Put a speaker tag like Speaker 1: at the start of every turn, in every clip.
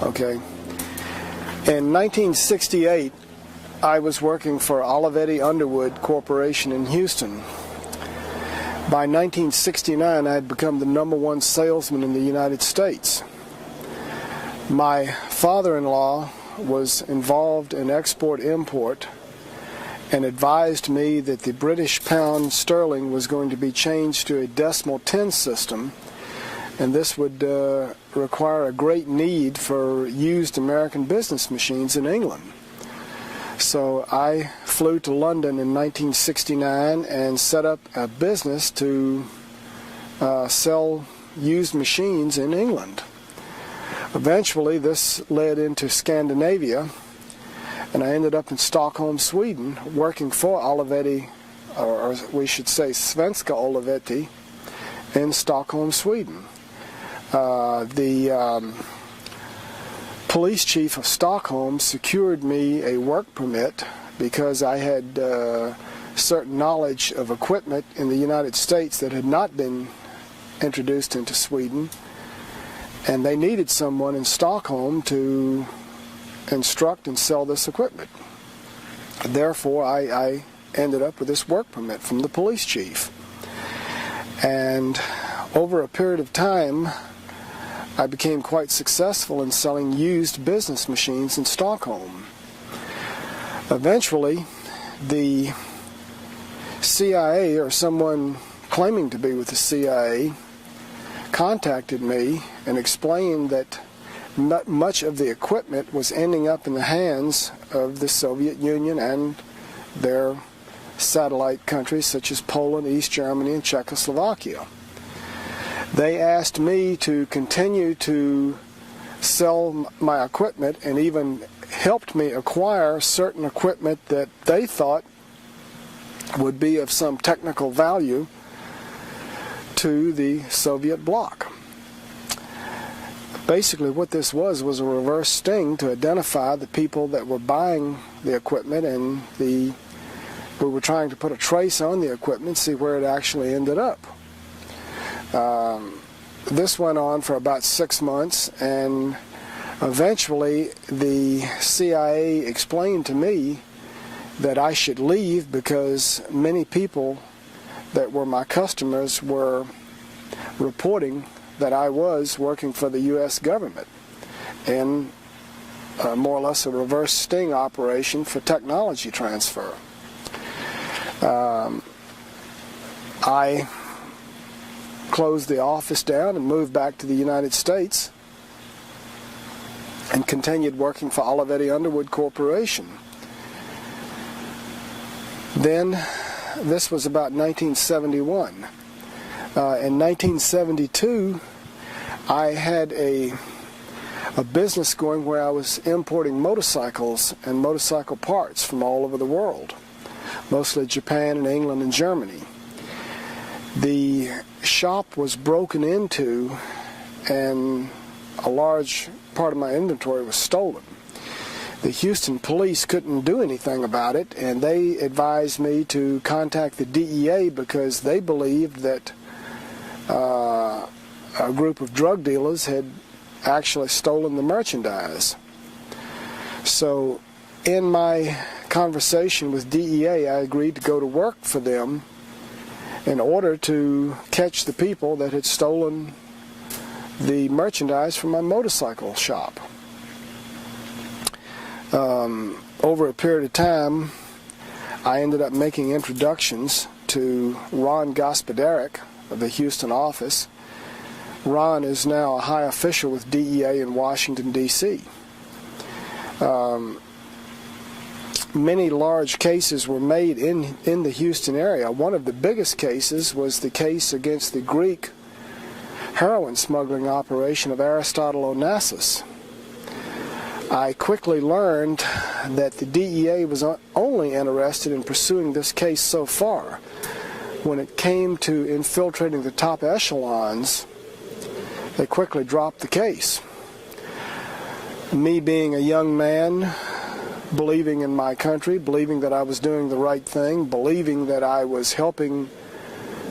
Speaker 1: Okay. In 1968, I was working for Olivetti Underwood Corporation in Houston. By 1969, I had become the #1 salesman in the United States. My father-in-law was involved in export-import and advised me that the British pound sterling was going to be changed to a decimal 10 system, and this would require a great need for used American business machines in England. So I flew to London in 1969 and set up a business to sell used machines in England. Eventually this led into Scandinavia, and I ended up in Stockholm, Sweden, working for Olivetti, or we should say Svenska Olivetti, in Stockholm, Sweden. The police chief of Stockholm secured me a work permit because I had certain knowledge of equipment in the United States that had not been introduced into Sweden, and they needed someone in Stockholm to instruct and sell this equipment. Therefore, I ended up with this work permit from the police chief. And over a period of time, I became quite successful in selling used business machines in Stockholm. Eventually, the CIA, or someone claiming to be with the CIA, contacted me and explained that much of the equipment was ending up in the hands of the Soviet Union and their satellite countries such as Poland, East Germany, and Czechoslovakia. They asked me to continue to sell my equipment and even helped me acquire certain equipment that they thought would be of some technical value to the Soviet bloc. Basically what this was a reverse sting to identify the people that were buying the equipment, and we were trying to put a trace on the equipment, see where it actually ended up. This went on for about 6 months, and eventually the CIA explained to me that I should leave because many people that were my customers were reporting that I was working for the U.S. government in more or less a reverse sting operation for technology transfer. I closed the office down and moved back to the United States and continued working for Olivetti Underwood Corporation. Then, this was about 1971. In 1972, I had a business going where I was importing motorcycles and motorcycle parts from all over the world, mostly Japan and England and Germany. The shop was broken into and a large part of my inventory was stolen. The Houston police couldn't do anything about it, and they advised me to contact the DEA because they believed that a group of drug dealers had actually stolen the merchandise. So in my conversation with DEA, I agreed to go to work for them in order to catch the people that had stolen the merchandise from my motorcycle shop. Over a period of time, I ended up making introductions to Ron Gospodarek of the Houston office. Ron is now a high official with DEA in Washington, D.C. Many large cases were made in the Houston area. One of the biggest cases was the case against the Greek heroin smuggling operation of Aristotle Onassis. I quickly learned that the DEA was only interested in pursuing this case so far. When it came to infiltrating the top echelons, they quickly dropped the case. Me being a young man, believing in my country, believing that I was doing the right thing, believing that I was helping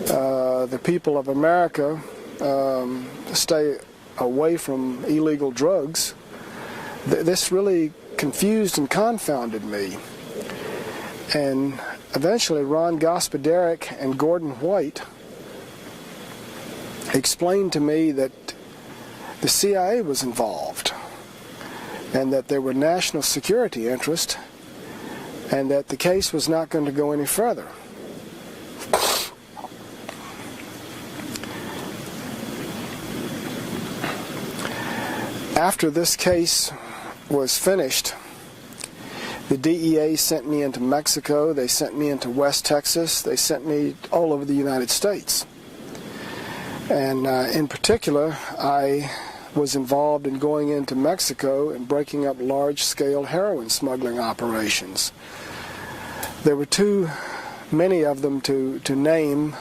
Speaker 1: the people of America stay away from illegal drugs, This really confused and confounded me. And eventually Ron Gospodarek and Gordon White explained to me that the CIA was involved and that there were national security interests and that the case was not going to go any further. After this case was finished, the DEA sent me into Mexico, they sent me into West Texas, they sent me all over the United States. And in particular, I was involved in going into Mexico and breaking up large-scale heroin smuggling operations. There were too many of them to name.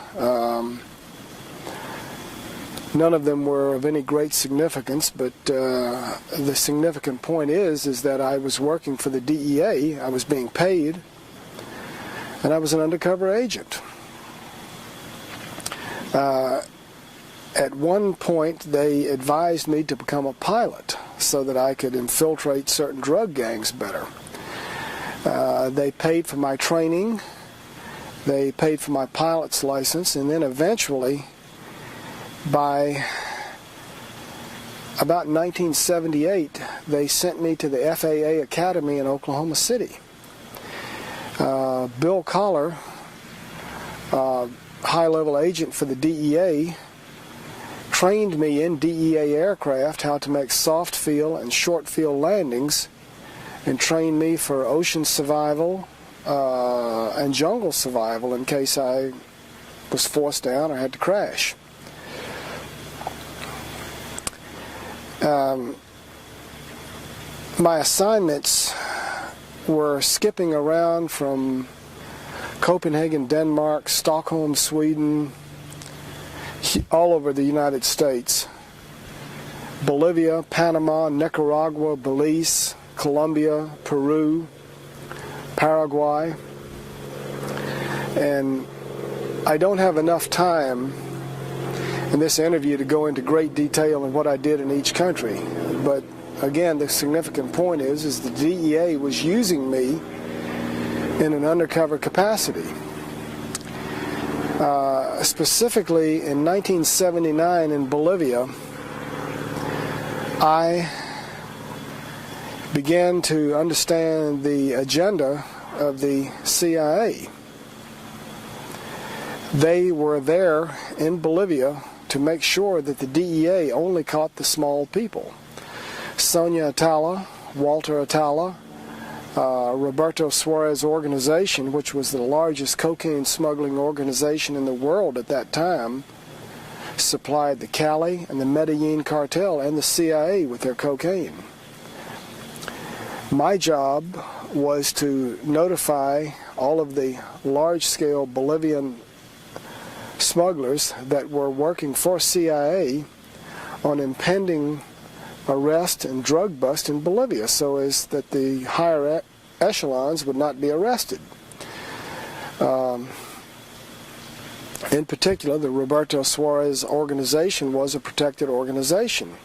Speaker 1: None of them were of any great significance, but the significant point is that I was working for the DEA, I was being paid, and I was an undercover agent. At one point, they advised me to become a pilot so that I could infiltrate certain drug gangs better. They paid for my training, they paid for my pilot's license, and then eventually, by about 1978, they sent me to the FAA Academy in Oklahoma City. Bill Collar, high-level agent for the DEA, trained me in DEA aircraft how to make soft field and short field landings, and trained me for ocean survival and jungle survival in case I was forced down or had to crash. My assignments were skipping around from Copenhagen, Denmark, Stockholm, Sweden, all over the United States, Bolivia, Panama, Nicaragua, Belize, Colombia, Peru, Paraguay. And I don't have enough time in this interview to go into great detail on what I did in each country. But again, the significant point is the DEA was using me in an undercover capacity. Specifically in 1979 in Bolivia, I began to understand the agenda of the CIA. They were there in Bolivia to make sure that the DEA only caught the small people. Sonia Atala, Walter Atala, Roberto Suarez organization, which was the largest cocaine smuggling organization in the world at that time, supplied the Cali and the Medellin cartel and the CIA with their cocaine. My job was to notify all of the large-scale Bolivian smugglers that were working for CIA on impending arrest and drug bust in Bolivia so as that the higher echelons would not be arrested. In particular, the Roberto Suarez organization was a protected organization.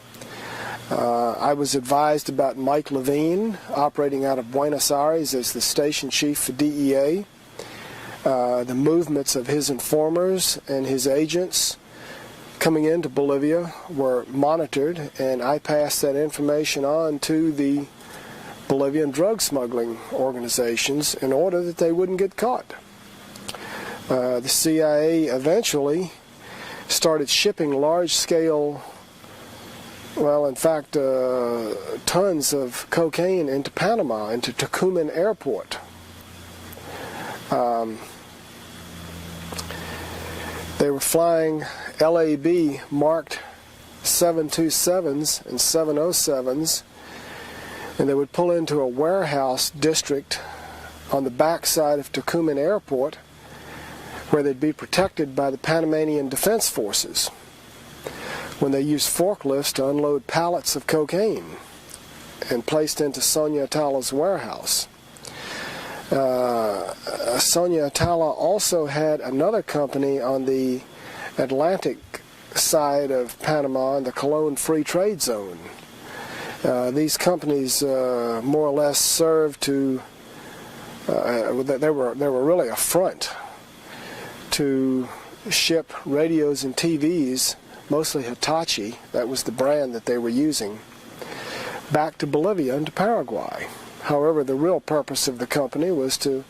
Speaker 1: I was advised about Mike Levine operating out of Buenos Aires as the station chief for DEA. The movements of his informers and his agents coming into Bolivia were monitored, and I passed that information on to the Bolivian drug smuggling organizations in order that they wouldn't get caught. The CIA eventually started shipping large-scale, well, in fact, tons of cocaine into Panama, into Tucumán Airport. They were flying LAB marked 727s and 707s, and they would pull into a warehouse district on the backside of Tucumán Airport where they'd be protected by the Panamanian Defense Forces when they used forklifts to unload pallets of cocaine and placed into Sonia Atala's warehouse. Sonia Atala also had another company on the Atlantic side of Panama in the Colón Free Trade Zone. These companies more or less served to, they were really a front to ship radios and TVs, mostly Hitachi, that was the brand that they were using, back to Bolivia and to Paraguay. However, the real purpose of the company was to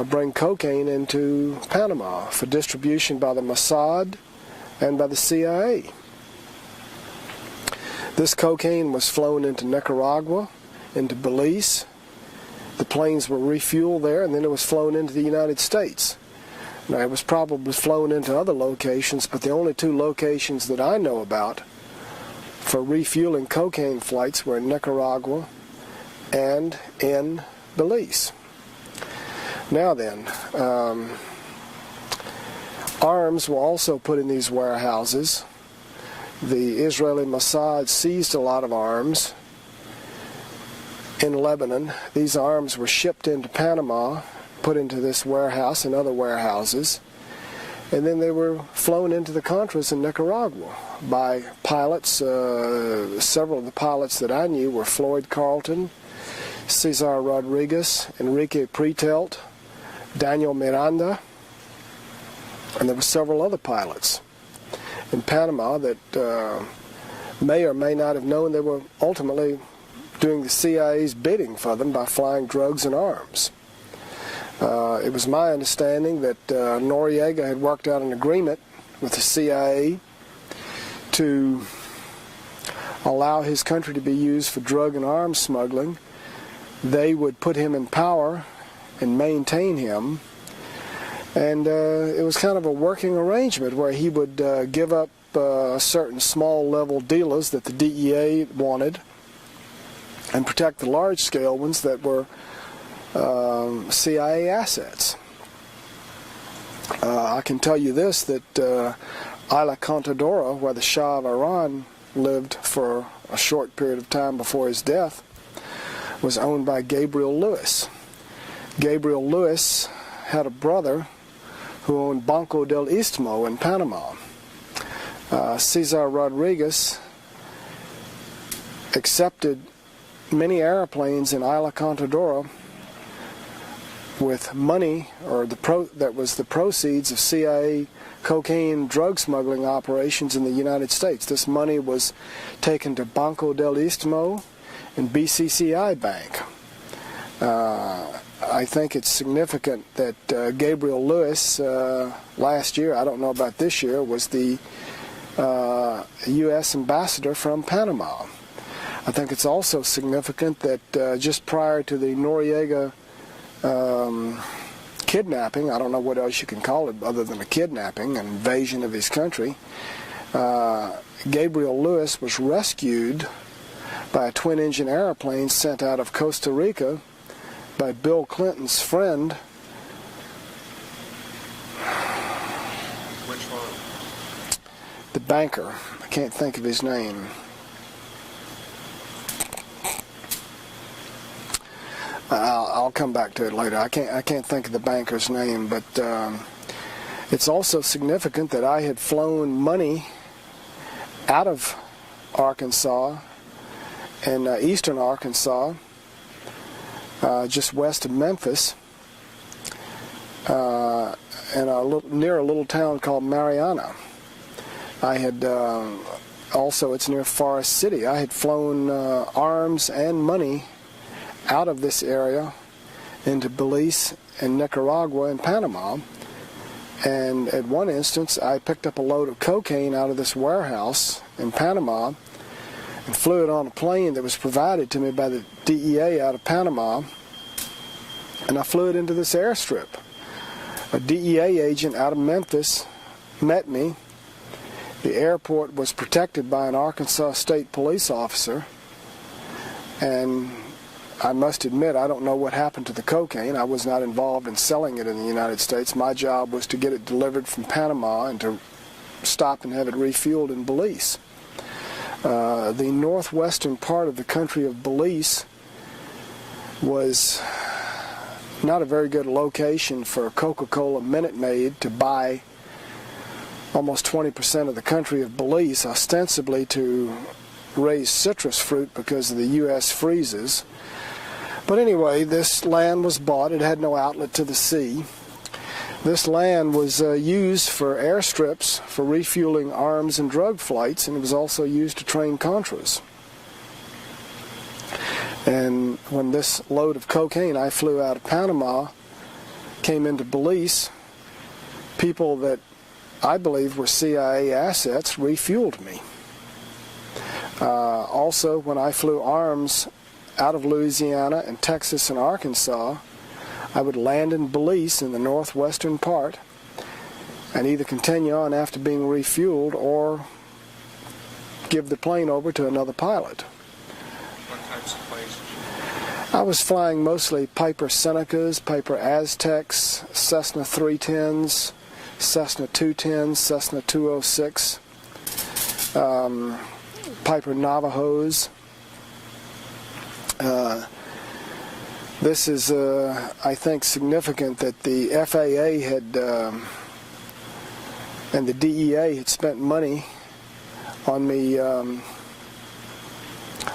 Speaker 1: bring cocaine into Panama for distribution by the Mossad and by the CIA. This cocaine was flown into Nicaragua, into Belize. The planes were refueled there, and then it was flown into the United States. Now, it was probably flown into other locations, but the only two locations that I know about for refueling cocaine flights were in Nicaragua and in Belize. Now then, arms were also put in these warehouses. The Israeli Mossad seized a lot of arms in Lebanon. These arms were shipped into Panama, put into this warehouse and other warehouses, and then they were flown into the Contras in Nicaragua by pilots. Several of the pilots that I knew were Floyd Carlton, Cesar Rodriguez, Enrique Pretelt, Daniel Miranda, and there were several other pilots in Panama that may or may not have known they were ultimately doing the CIA's bidding for them by flying drugs and arms. It was my understanding that Noriega had worked out an agreement with the CIA to allow his country to be used for drug and arms smuggling. They would put him in power and maintain him, and it was kind of a working arrangement where he would give up certain small level dealers that the DEA wanted and protect the large scale ones that were CIA assets. I can tell you this, that Isla Contadora, where the Shah of Iran lived for a short period of time before his death, was owned by Gabriel Lewis. Gabriel Lewis had a brother who owned Banco del Istmo in Panama. Cesar Rodriguez accepted many airplanes in Isla Contadora with money, or that was the proceeds of CIA cocaine drug smuggling operations in the United States. This money was taken to Banco del Istmo and BCCI Bank. I think it's significant that Gabriel Lewis last year, I don't know about this year, was the U.S. ambassador from Panama. I think it's also significant that just prior to the Noriega kidnapping, I don't know what else you can call it other than a kidnapping, an invasion of his country, Gabriel Lewis was rescued by a twin-engine airplane sent out of Costa Rica by Bill Clinton's friend.
Speaker 2: Which one?
Speaker 1: The banker. I can't think of his name. I'll come back to it later. I can't think of the banker's name, but it's also significant that I had flown money out of Arkansas and eastern Arkansas, just west of Memphis, and near a little town called Mariana. I had also, it's near Forest City. I had flown arms and money out of this area into Belize and Nicaragua and Panama. And at one instance, I picked up a load of cocaine out of this warehouse in Panama and flew it on a plane that was provided to me by the DEA out of Panama, and I flew it into this airstrip. A DEA agent out of Memphis met me. The airport was protected by an Arkansas State police officer, and I must admit, I don't know what happened to the cocaine. I was not involved in selling it in the United States. My job was to get it delivered from Panama and to stop and have it refueled in Belize. The northwestern part of the country of Belize was not a very good location for Coca-Cola Minute Maid to buy almost 20% of the country of Belize, ostensibly to raise citrus fruit because of the U.S. freezes. But anyway, this land was bought. It had no outlet to the sea. This land was used for airstrips for refueling arms and drug flights, and it was also used to train Contras. And when this load of cocaine I flew out of Panama came into Belize, people that I believe were CIA assets refueled me. Also, when I flew arms out of Louisiana and Texas and Arkansas, I would land in Belize in the northwestern part and either continue on after being refueled or give the plane over to another pilot.
Speaker 2: What types of planes did you
Speaker 1: I was flying mostly Piper Senecas, Piper Aztecs, Cessna 310s, Cessna 210s, Cessna 206, Piper Navajos. This is, I think, significant that the FAA had and the DEA had spent money on me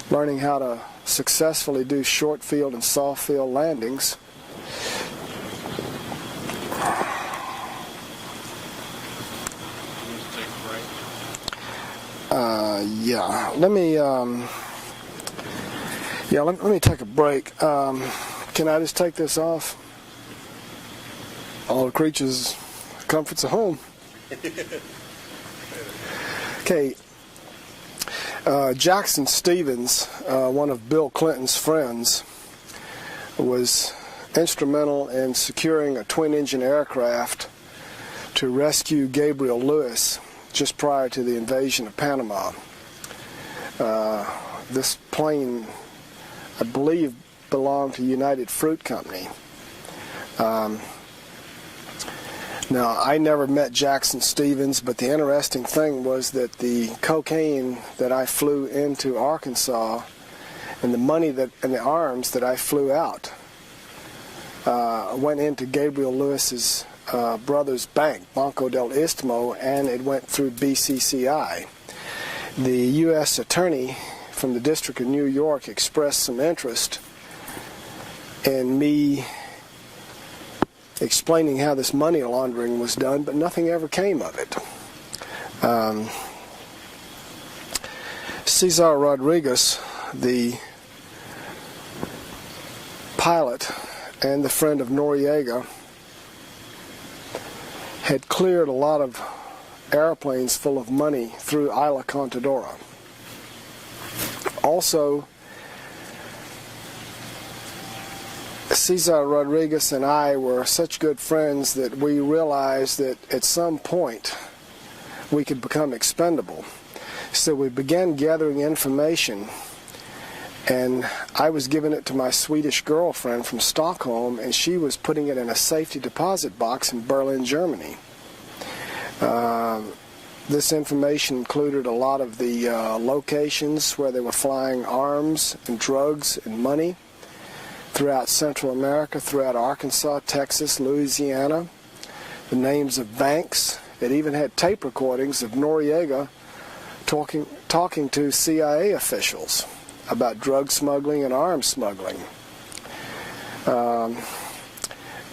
Speaker 1: learning how to successfully do short field and soft field landings.
Speaker 2: need to take a break?
Speaker 1: Yeah. Let me take a break. Can I just take this off? All the creatures' comforts of home. Okay. Jackson Stevens, one of Bill Clinton's friends, was instrumental in securing a twin-engine aircraft to rescue Gabriel Lewis just prior to the invasion of Panama. This plane, I believe, belonged to United Fruit Company. Now, I never met Jackson Stevens, but the interesting thing was that the cocaine that I flew into Arkansas and the money and the arms that I flew out went into Gabriel Lewis's brother's bank, Banco del Istmo, and it went through BCCI. The U.S. attorney from the District of New York expressed some interest in me explaining how this money laundering was done, but nothing ever came of it. Cesar Rodriguez, the pilot and the friend of Noriega, had cleared a lot of airplanes full of money through Isla Contadora. Also, Cesar Rodriguez and I were such good friends that we realized that at some point we could become expendable. So we began gathering information, and I was giving it to my Swedish girlfriend from Stockholm, and she was putting it in a safety deposit box in Berlin, Germany. This information included a lot of the locations where they were flying arms and drugs and money throughout Central America, throughout Arkansas, Texas, Louisiana, the names of banks. It even had tape recordings of Noriega talking to CIA officials about drug smuggling and arms smuggling.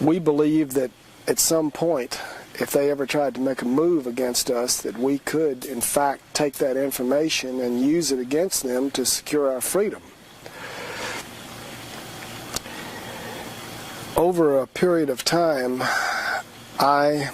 Speaker 1: We believed that at some point, if they ever tried to make a move against us, that we could, in fact, take that information and use it against them to secure our freedom. Over a period of time, I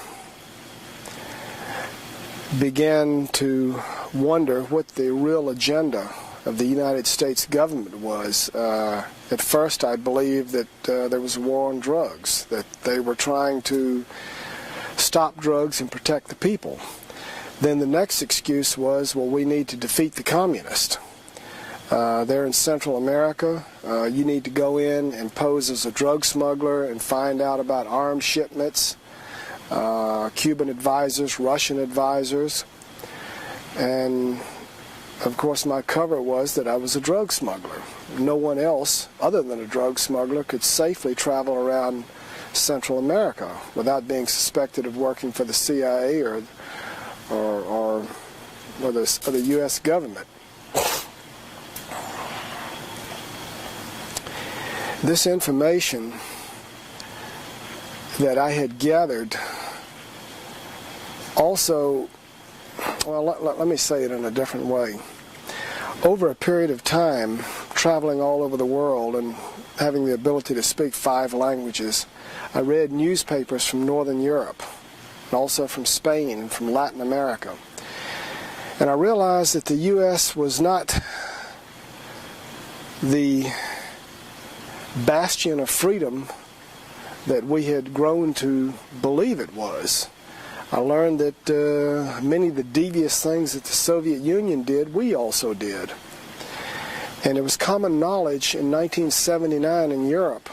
Speaker 1: began to wonder what the real agenda of the United States government was. At first, I believed that there was a war on drugs, that they were trying to stop drugs and protect the people. Then the next excuse was, well, we need to defeat the communists. They're in Central America. You need to go in and pose as a drug smuggler and find out about arms shipments, Cuban advisors, Russian advisors. And, of course, my cover was that I was a drug smuggler. No one else, other than a drug smuggler, could safely travel around Central America without being suspected of working for the CIA or the U.S. government. This information that I had gathered also, well, let me say it in a different way. Over a period of time, traveling all over the world and having the ability to speak 5 languages, I read newspapers from Northern Europe, and also from Spain and from Latin America. And I realized that the U.S. was not the bastion of freedom that we had grown to believe it was. I learned that many of the devious things that the Soviet Union did, we also did. And it was common knowledge in 1979 in Europe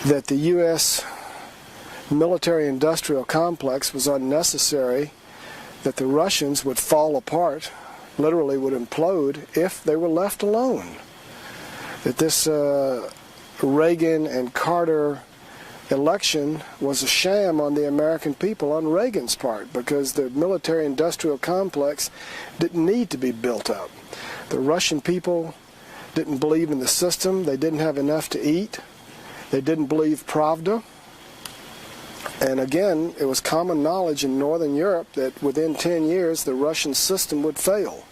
Speaker 1: that the U.S. military-industrial complex was unnecessary, that the Russians would fall apart, literally would implode, if they were left alone. That this Reagan and Carter election was a sham on the American people on Reagan's part, because the military-industrial complex didn't need to be built up. The Russian people didn't believe in the system. They didn't have enough to eat. They didn't believe Pravda. And again, it was common knowledge in Northern Europe that within 10 years the Russian system would fail.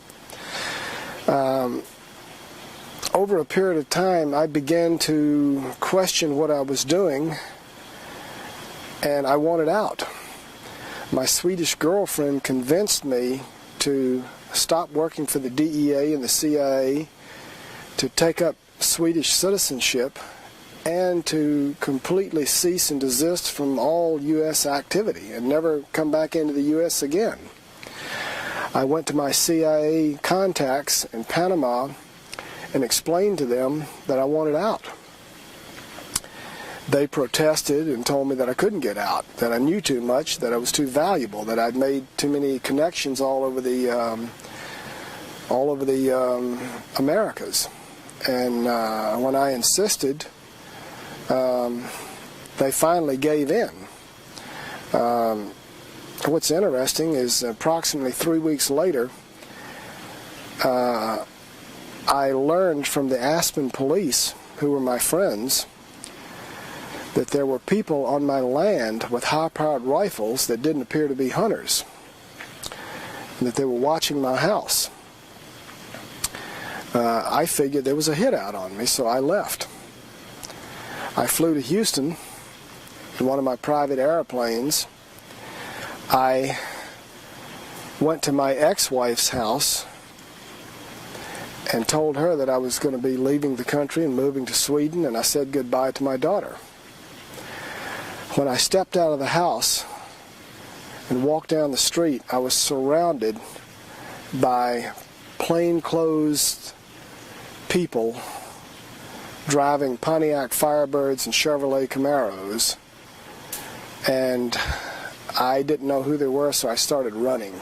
Speaker 1: Over a period of time, I began to question what I was doing, and I wanted out. My Swedish girlfriend convinced me to stop working for the DEA and the CIA, to take up Swedish citizenship, and to completely cease and desist from all U.S. activity and never come back into the U.S. again. I went to my CIA contacts in Panama and explained to them that I wanted out. They protested and told me that I couldn't get out, that I knew too much, that I was too valuable, that I'd made too many connections all over the Americas. And when I insisted, they finally gave in. What's interesting is approximately 3 weeks later, I learned from the Aspen police, who were my friends, that there were people on my land with high-powered rifles that didn't appear to be hunters, and that they were watching my house. I figured there was a hit out on me, so I left. I flew to Houston in one of my private airplanes. I went to my ex-wife's house and told her that I was going to be leaving the country and moving to Sweden, and I said goodbye to my daughter. When I stepped out of the house and walked down the street, I was surrounded by plainclothes people driving Pontiac Firebirds and Chevrolet Camaros, and I didn't know who they were, so I started running.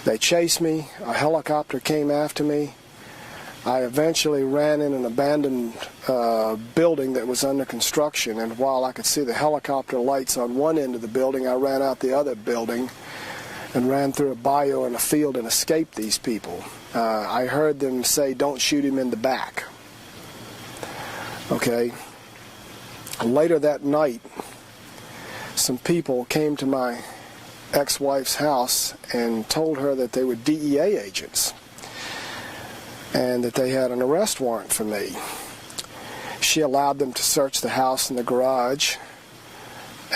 Speaker 1: They chased me. A helicopter came after me. I eventually ran in an abandoned building that was under construction, and while I could see the helicopter lights on one end of the building, I ran out the other building and ran through a bayou and a field and escaped these people. I heard them say, "Don't shoot him in the back." Okay. Later that night, some people came to my ex-wife's house and told her that they were DEA agents and that they had an arrest warrant for me. She allowed them to search the house and the garage,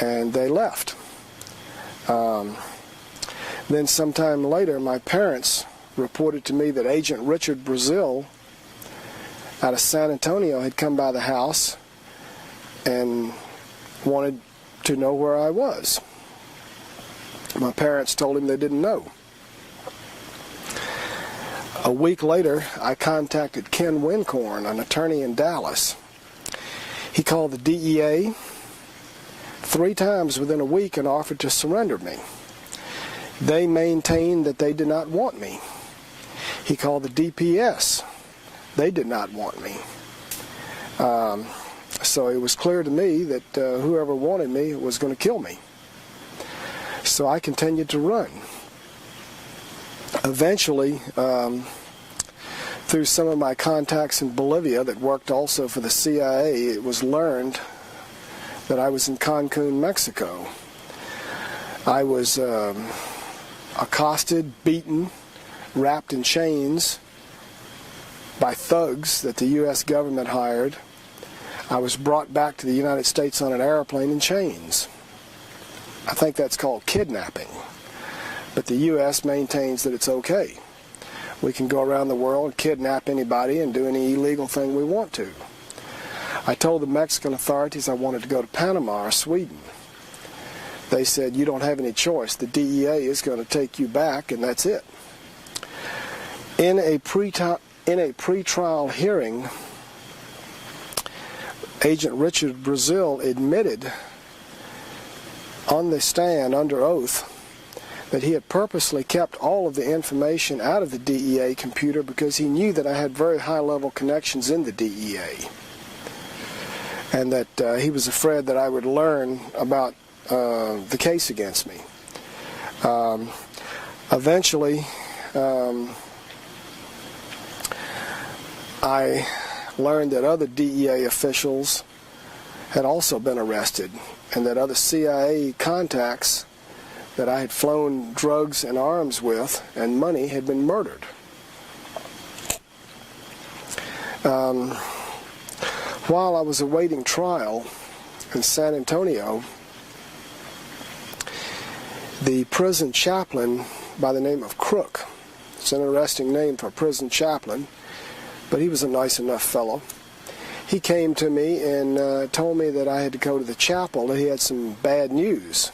Speaker 1: and they left. Then sometime later, my parents reported to me that Agent Richard Brazil out of San Antonio had come by the house and wanted to know where I was. My parents told him they didn't know. A week later, I contacted Ken Wincorn, an attorney in Dallas. He called the DEA 3 times within a week and offered to surrender me. They maintained that they did not want me. He called the DPS. They did not want me. So it was clear to me that whoever wanted me was going to kill me. So I continued to run. Eventually, through some of my contacts in Bolivia that worked also for the CIA, it was learned that I was in Cancun, Mexico. I was accosted, beaten, wrapped in chains by thugs that the U.S. government hired. I was brought back to the United States on an airplane in chains. I think that's called kidnapping. But the U.S. maintains that it's okay. We can go around the world, kidnap anybody, and do any illegal thing we want to. I told the Mexican authorities I wanted to go to Panama or Sweden. They said, you don't have any choice. The DEA is going to take you back, and that's it. In a pre-trial hearing, Agent Richard Brazil admitted on the stand under oath that he had purposely kept all of the information out of the DEA computer because he knew that I had very high-level connections in the DEA, and that he was afraid that I would learn about the case against me. Eventually, I learned that other DEA officials had also been arrested, and that other CIA contacts that I had flown drugs and arms with and money had been murdered. While I was awaiting trial in San Antonio, the prison chaplain by the name of Crook, it's an interesting name for a prison chaplain, but he was a nice enough fellow. He came to me and told me that I had to go to the chapel, that he had some bad news.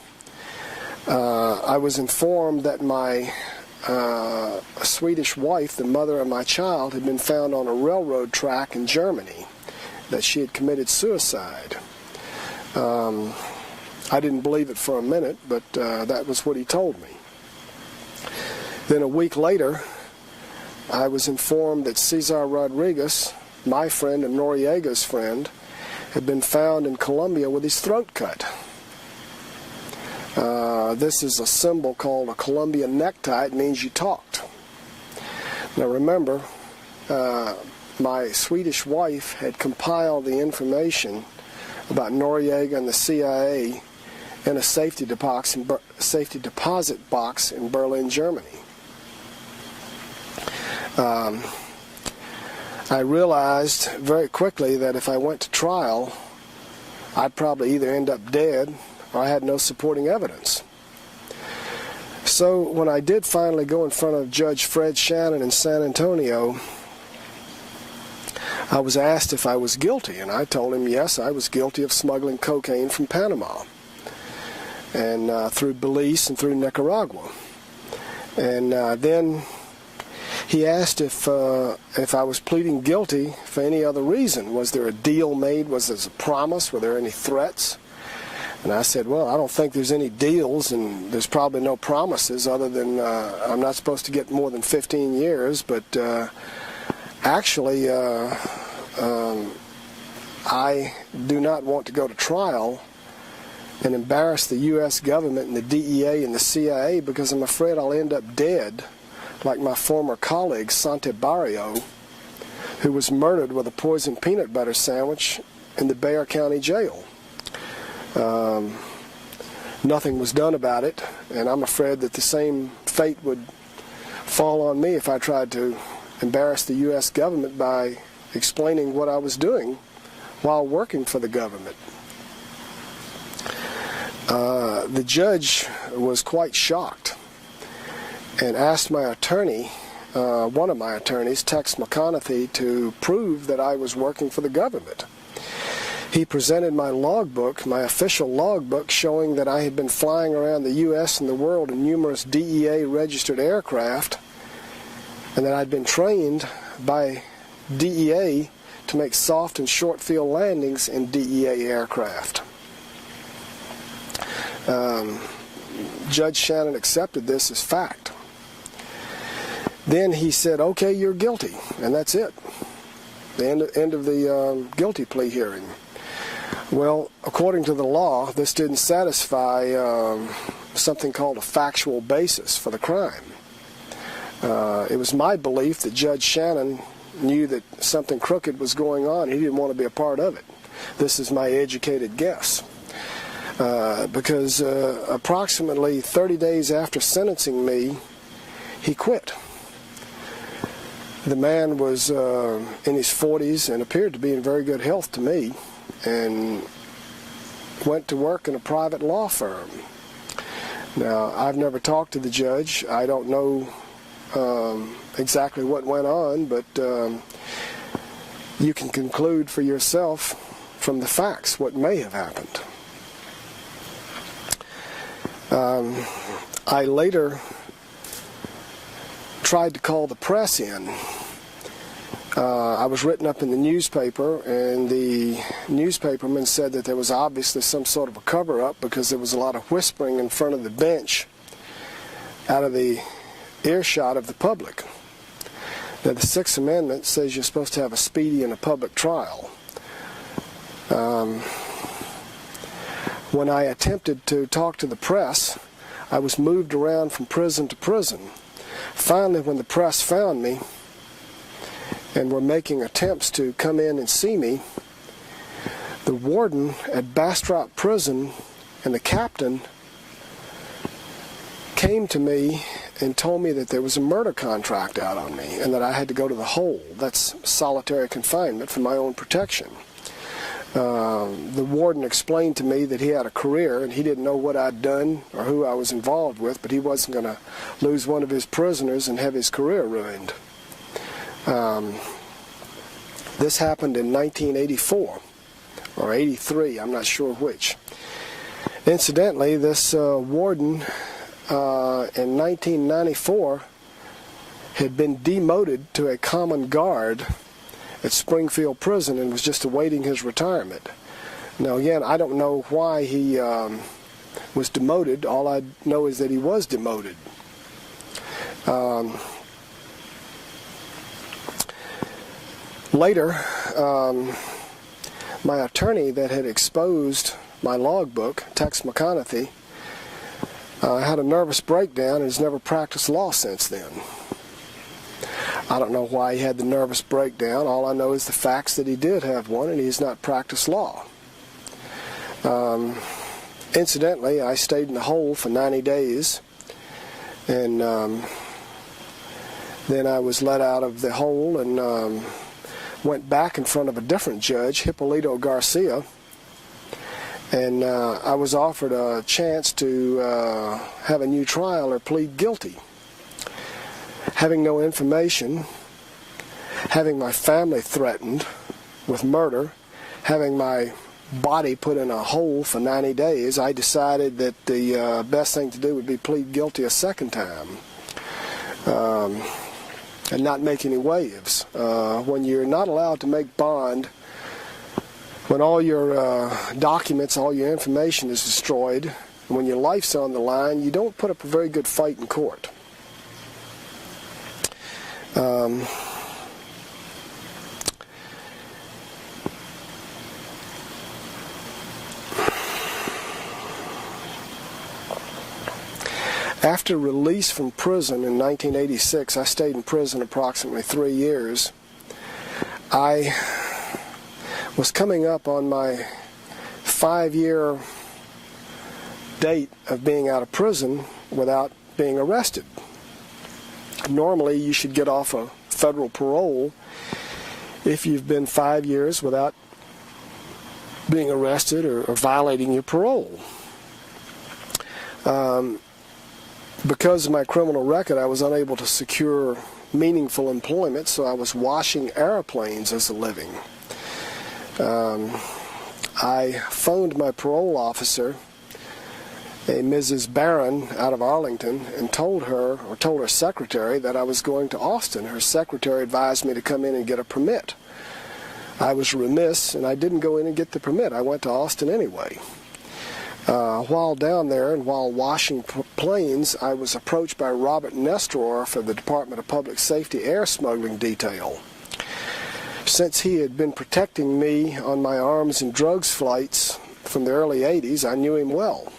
Speaker 1: I was informed that my Swedish wife, the mother of my child, had been found on a railroad track in Germany, that she had committed suicide. I didn't believe it for a minute, but that was what he told me. Then a week later, I was informed that Cesar Rodriguez, my friend and Noriega's friend, had been found in Colombia with his throat cut. This is a symbol called a Colombian necktie. It means you talked. Now remember, my Swedish wife had compiled the information about Noriega and the CIA in a safety deposit box in Berlin, Germany. I realized very quickly that if I went to trial, I'd probably either end up dead or I had no supporting evidence. So when I did finally go in front of Judge Fred Shannon in San Antonio, I was asked if I was guilty, and I told him yes, I was guilty of smuggling cocaine from Panama and through Belize and through Nicaragua. And then he asked if I was pleading guilty for any other reason. Was there a deal made? Was there a promise? Were there any threats? And I said, well, I don't think there's any deals, and there's probably no promises other than I'm not supposed to get more than 15 years, but actually I do not want to go to trial and embarrass the U.S. government and the DEA and the CIA because I'm afraid I'll end up dead like my former colleague, Sante Barrio, who was murdered with a poisoned peanut butter sandwich in the Bexar County Jail. Nothing was done about it, and I'm afraid that the same fate would fall on me if I tried to embarrass the U.S. government by explaining what I was doing while working for the government. The judge was quite shocked and asked my attorney, one of my attorneys, Tex McConaughey, to prove that I was working for the government. He presented my logbook, my official logbook, showing that I had been flying around the U.S. and the world in numerous DEA-registered aircraft, and that I'd been trained by DEA to make soft and short field landings in DEA aircraft. Judge Shannon accepted this as fact. Then he said, okay, you're guilty, and that's it. The end of the guilty plea hearing. Well, according to the law, this didn't satisfy something called a factual basis for the crime. It was my belief that Judge Shannon knew that something crooked was going on. He didn't want to be a part of it. This is my educated guess. Because approximately 30 days after sentencing me, he quit. The man was in his 40s and appeared to be in very good health to me, and went to work in a private law firm. Now, I've never talked to the judge. I don't know exactly what went on, but you can conclude for yourself from the facts what may have happened. I later tried to call the press in. I was written up in the newspaper, and the newspaperman said that there was obviously some sort of a cover-up because there was a lot of whispering in front of the bench out of the earshot of the public. Now, the Sixth Amendment says you're supposed to have a speedy and a public trial. When I attempted to talk to the press, I was moved around from prison to prison. Finally, when the press found me and were making attempts to come in and see me, the warden at Bastrop Prison and the captain came to me and told me that there was a murder contract out on me and that I had to go to the hole. That's solitary confinement for my own protection. The warden explained to me that he had a career and he didn't know what I'd done or who I was involved with, but he wasn't going to lose one of his prisoners and have his career ruined. This happened in 1984 or 83, I'm not sure which. Incidentally, this warden in 1994 had been demoted to a common guard at Springfield Prison and was just awaiting his retirement. Now again, I don't know why he was demoted. All I know is that he was demoted. Later, my attorney that had exposed my logbook, Tex McConaughey, had a nervous breakdown and has never practiced law since then. I don't know why he had the nervous breakdown. All I know is the facts that he did have one, and he's not practiced law. Incidentally, I stayed in the hole for 90 days, and then I was let out of the hole and went back in front of a different judge, Hippolito Garcia, and I was offered a chance to have a new trial or plead guilty. Having no information, having my family threatened with murder, having my body put in a hole for 90 days, I decided that the best thing to do would be plead guilty a second time and not make any waves. When you're not allowed to make bond, when all your documents, all your information is destroyed, when your life's on the line, you don't put up a very good fight in court. After release from prison in 1986, I stayed in prison approximately 3 years. I was coming up on my 5-year date of being out of prison without being arrested. Normally, you should get off a federal parole if you've been 5 years without being arrested or violating your parole. Because of my criminal record, I was unable to secure meaningful employment, so I was washing airplanes as a living. I phoned my parole officer, a Mrs. Barron out of Arlington, and told her secretary that I was going to Austin. Her secretary advised me to come in and get a permit. I was remiss, and I didn't go in and get the permit. I went to Austin anyway. While down there and while washing planes, I was approached by Robert Nestor of the Department of Public Safety Air Smuggling Detail. Since he had been protecting me on my arms and drugs flights from the early 80s, I knew him well.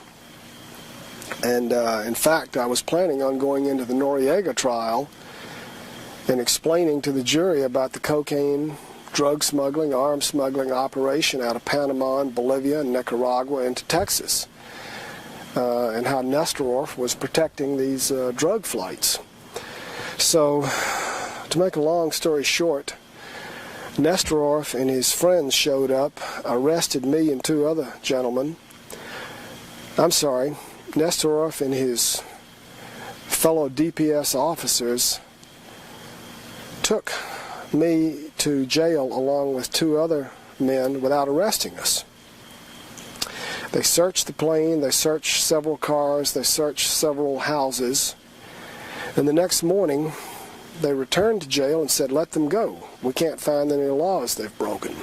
Speaker 1: And in fact, I was planning on going into the Noriega trial and explaining to the jury about the cocaine, drug smuggling, arms smuggling operation out of Panama and Bolivia and Nicaragua into Texas, and how Nestorov was protecting these drug flights. So, to make a long story short, Nestorov and his friends showed up, arrested me and two other gentlemen. I'm sorry, Nestorov and his fellow DPS officers took me to jail along with two other men without arresting us. They searched the plane, they searched several cars, they searched several houses, and the next morning they returned to jail and said, "Let them go. We can't find any laws they've broken."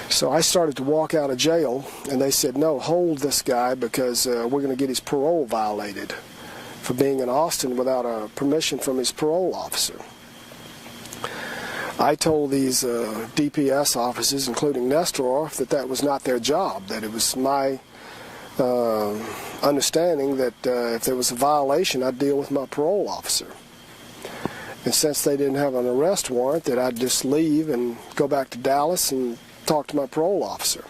Speaker 1: So I started to walk out of jail, and they said, "No, hold this guy because we're going to get his parole violated for being in Austin without a permission from his parole officer." I told these DPS officers, including Nestorov, that that was not their job, that it was my understanding that if there was a violation, I'd deal with my parole officer. And since they didn't have an arrest warrant, that I'd just leave and go back to Dallas and talk to my parole officer.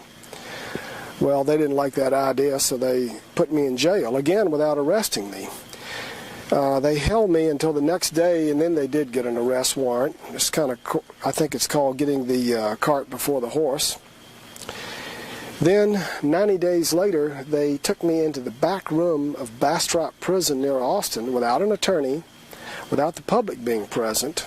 Speaker 1: Well, they didn't like that idea, so they put me in jail, again without arresting me. They held me until the next day, and then they did get an arrest warrant. It's kind of, I think it's called getting the cart before the horse. Then, 90 days later, they took me into the back room of Bastrop Prison near Austin without an attorney, without the public being present,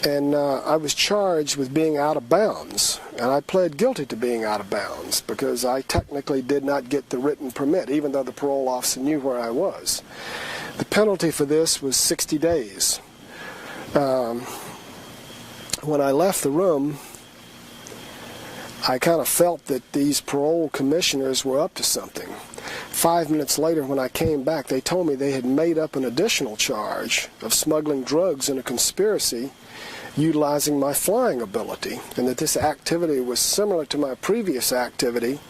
Speaker 1: and I was charged with being out of bounds, and I pled guilty to being out of bounds because I technically did not get the written permit, even though the parole officer knew where I was. The penalty for this was 60 days. When I left the room, I kind of felt that these parole commissioners were up to something. 5 minutes later, when I came back, they told me they had made up an additional charge of smuggling drugs in a conspiracy utilizing my flying ability, and that this activity was similar to my previous activity,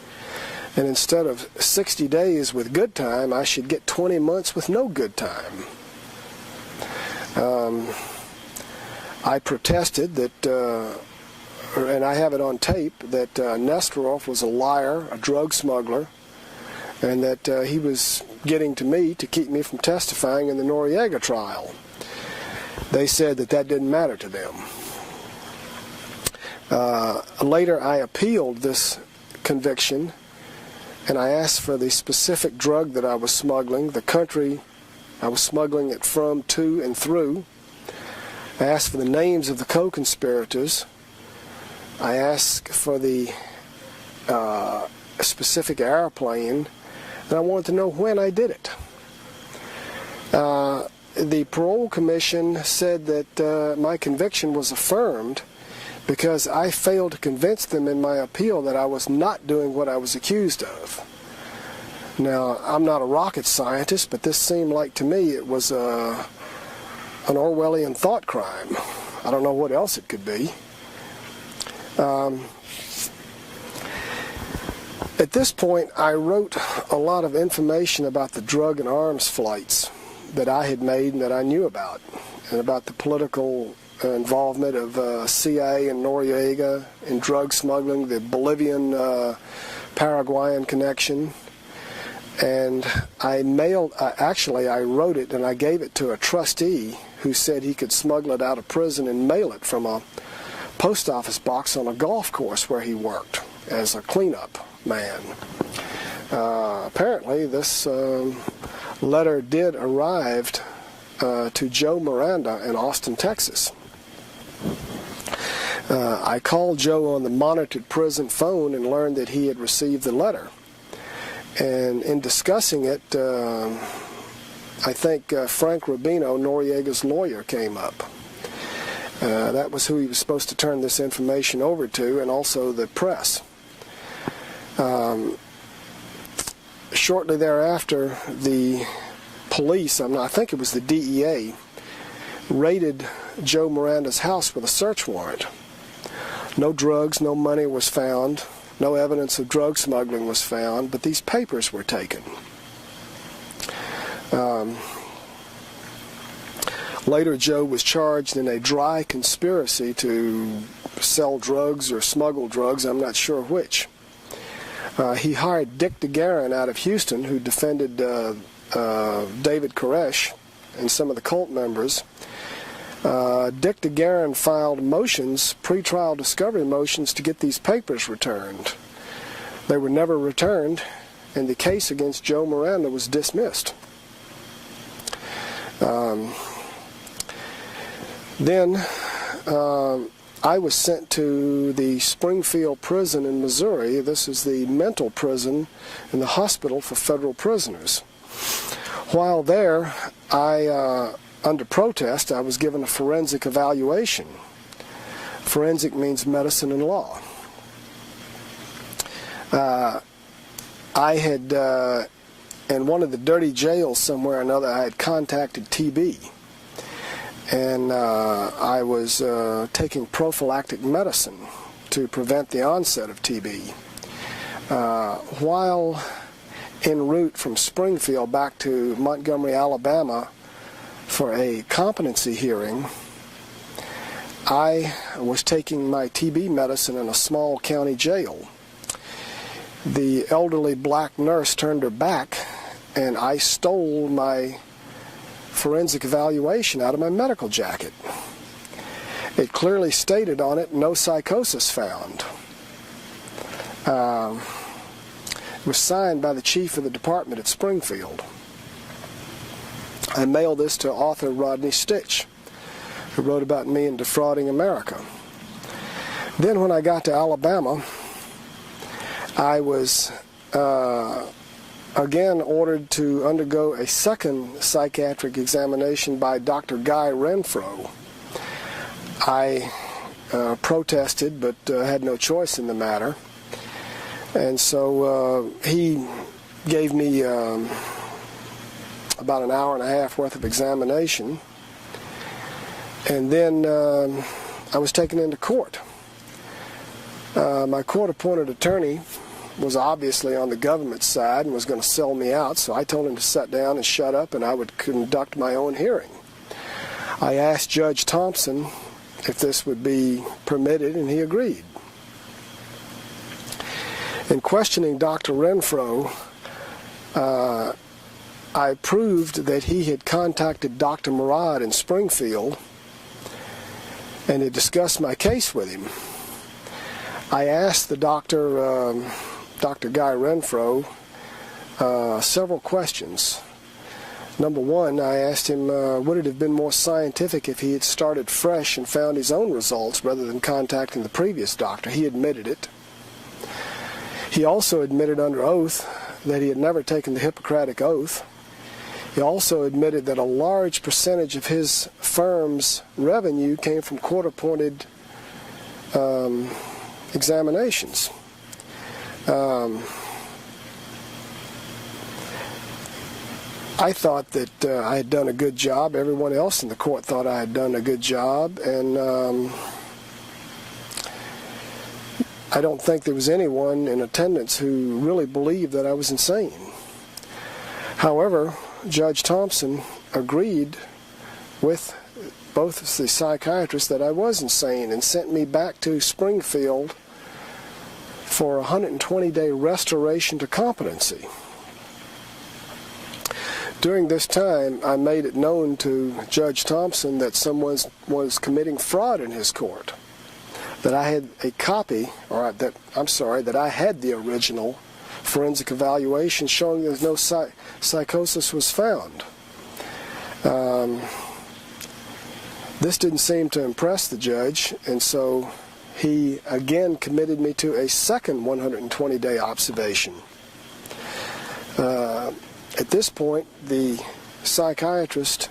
Speaker 1: and instead of 60 days with good time, I should get 20 months with no good time. I protested that, and I have it on tape, that Nestorov was a liar, a drug smuggler, and that he was getting to me to keep me from testifying in the Noriega trial. They said that that didn't matter to them. Later, I appealed this conviction, and I asked for the specific drug that I was smuggling, the country I was smuggling it from, to, and through. I asked for the names of the co-conspirators. I asked for the specific airplane, and I wanted to know when I did it. The parole commission said that my conviction was affirmed because I failed to convince them in my appeal that I was not doing what I was accused of. Now, I'm not a rocket scientist, but this seemed like to me it was an Orwellian thought crime. I don't know what else it could be. At this point, I wrote a lot of information about the drug and arms flights that I had made and that I knew about, and about the political involvement of CIA and Noriega in drug smuggling, the Bolivian Paraguayan connection. And I wrote it and I gave it to a trustee who said he could smuggle it out of prison and mail it from a post office box on a golf course where he worked as a cleanup man. Apparently this letter did arrive to Joe Miranda in Austin, Texas. I called Joe on the monitored prison phone and learned that he had received the letter. And in discussing it, I think Frank Rubino, Noriega's lawyer, came up. That was who he was supposed to turn this information over to, and also the press. Shortly thereafter, the police, I think it was the DEA, raided Joe Miranda's house with a search warrant. No drugs, no money was found. No evidence of drug smuggling was found, but these papers were taken. Later, Joe was charged in a dry conspiracy to sell drugs or smuggle drugs, I'm not sure which. He hired Dick DeGuerin out of Houston, who defended David Koresh and some of the cult members. Dick DeGuerin filed motions, pretrial discovery motions, to get these papers returned. They were never returned, and the case against Joe Miranda was dismissed. Then I was sent to the Springfield prison in Missouri. This is the mental prison and the hospital for federal prisoners. While there, under protest, I was given a forensic evaluation. Forensic means medicine and law. I had, in one of the dirty jails somewhere or another, I had contacted TB. And I was taking prophylactic medicine to prevent the onset of TB. While en route from Springfield back to Montgomery, Alabama for a competency hearing, I was taking my TB medicine in a small county jail. The elderly black nurse turned her back, and I stole my forensic evaluation out of my medical jacket. It clearly stated on it, "No psychosis found." It was signed by the chief of the department at Springfield. I mailed this to author Rodney Stitch, who wrote about me in Defrauding America. Then when I got to Alabama, I was again ordered to undergo a second psychiatric examination by Dr. Guy Renfro. I protested, but had no choice in the matter. And so he gave me about an hour and a half worth of examination. And then I was taken into court. My court-appointed attorney was obviously on the government side and was going to sell me out, so I told him to sit down and shut up and I would conduct my own hearing. I asked Judge Thompson if this would be permitted, and he agreed. In questioning Dr. Renfro, I proved that he had contacted Dr. Murad in Springfield and had discussed my case with him. I asked the doctor, Dr. Guy Renfro, several questions. Number one, I asked him, would it have been more scientific if he had started fresh and found his own results rather than contacting the previous doctor? He admitted it. He also admitted under oath that he had never taken the Hippocratic Oath. He also admitted that a large percentage of his firm's revenue came from court-appointed examinations. I thought that I had done a good job. Everyone else in the court thought I had done a good job, and I don't think there was anyone in attendance who really believed that I was insane. However, Judge Thompson agreed with both the psychiatrists that I was insane and sent me back to Springfield for a 120-day restoration to competency. During this time, I made it known to Judge Thompson that someone was committing fraud in his court, that I had a copy, or that I had the original forensic evaluation showing that no psychosis was found. This didn't seem to impress the judge, and so he again committed me to a second 120-day observation. At this point, the psychiatrist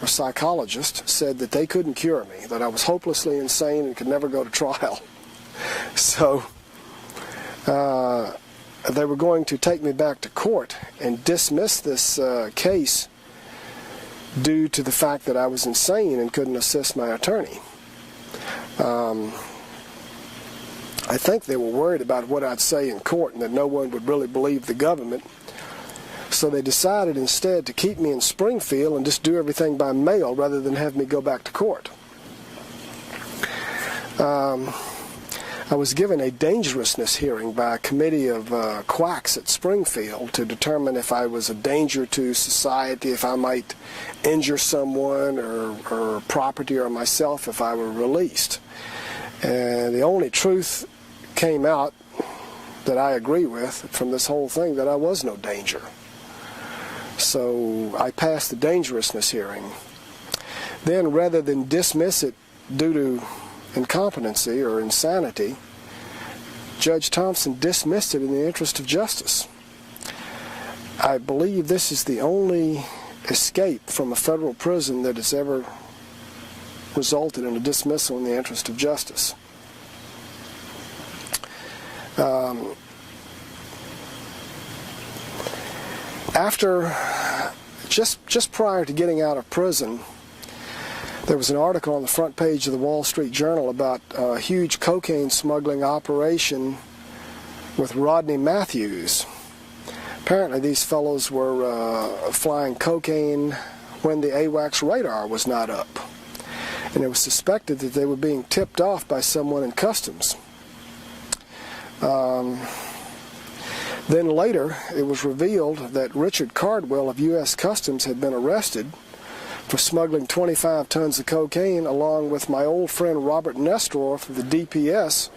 Speaker 1: or psychologist said that they couldn't cure me, that I was hopelessly insane and could never go to trial. So they were going to take me back to court and dismiss this case due to the fact that I was insane and couldn't assist my attorney. I think they were worried about what I'd say in court and that no one would really believe the government. So they decided instead to keep me in Springfield and just do everything by mail rather than have me go back to court. I was given a dangerousness hearing by a committee of quacks at Springfield to determine if I was a danger to society, if I might injure someone or property or myself if I were released. And the only truth came out that I agree with from this whole thing, that I was no danger. So I passed the dangerousness hearing. Then, rather than dismiss it due to incompetency or insanity, Judge Thompson dismissed it in the interest of justice. I believe this is the only escape from a federal prison that has ever resulted in a dismissal in the interest of justice. Just prior to getting out of prison, there was an article on the front page of the Wall Street Journal about a huge cocaine smuggling operation with Rodney Matthews. Apparently these fellows were flying cocaine when the AWACS radar was not up. And it was suspected that they were being tipped off by someone in customs. Then later, it was revealed that Richard Cardwell of U.S. Customs had been arrested for smuggling 25 tons of cocaine, along with my old friend Robert Nestoroff of the DPS,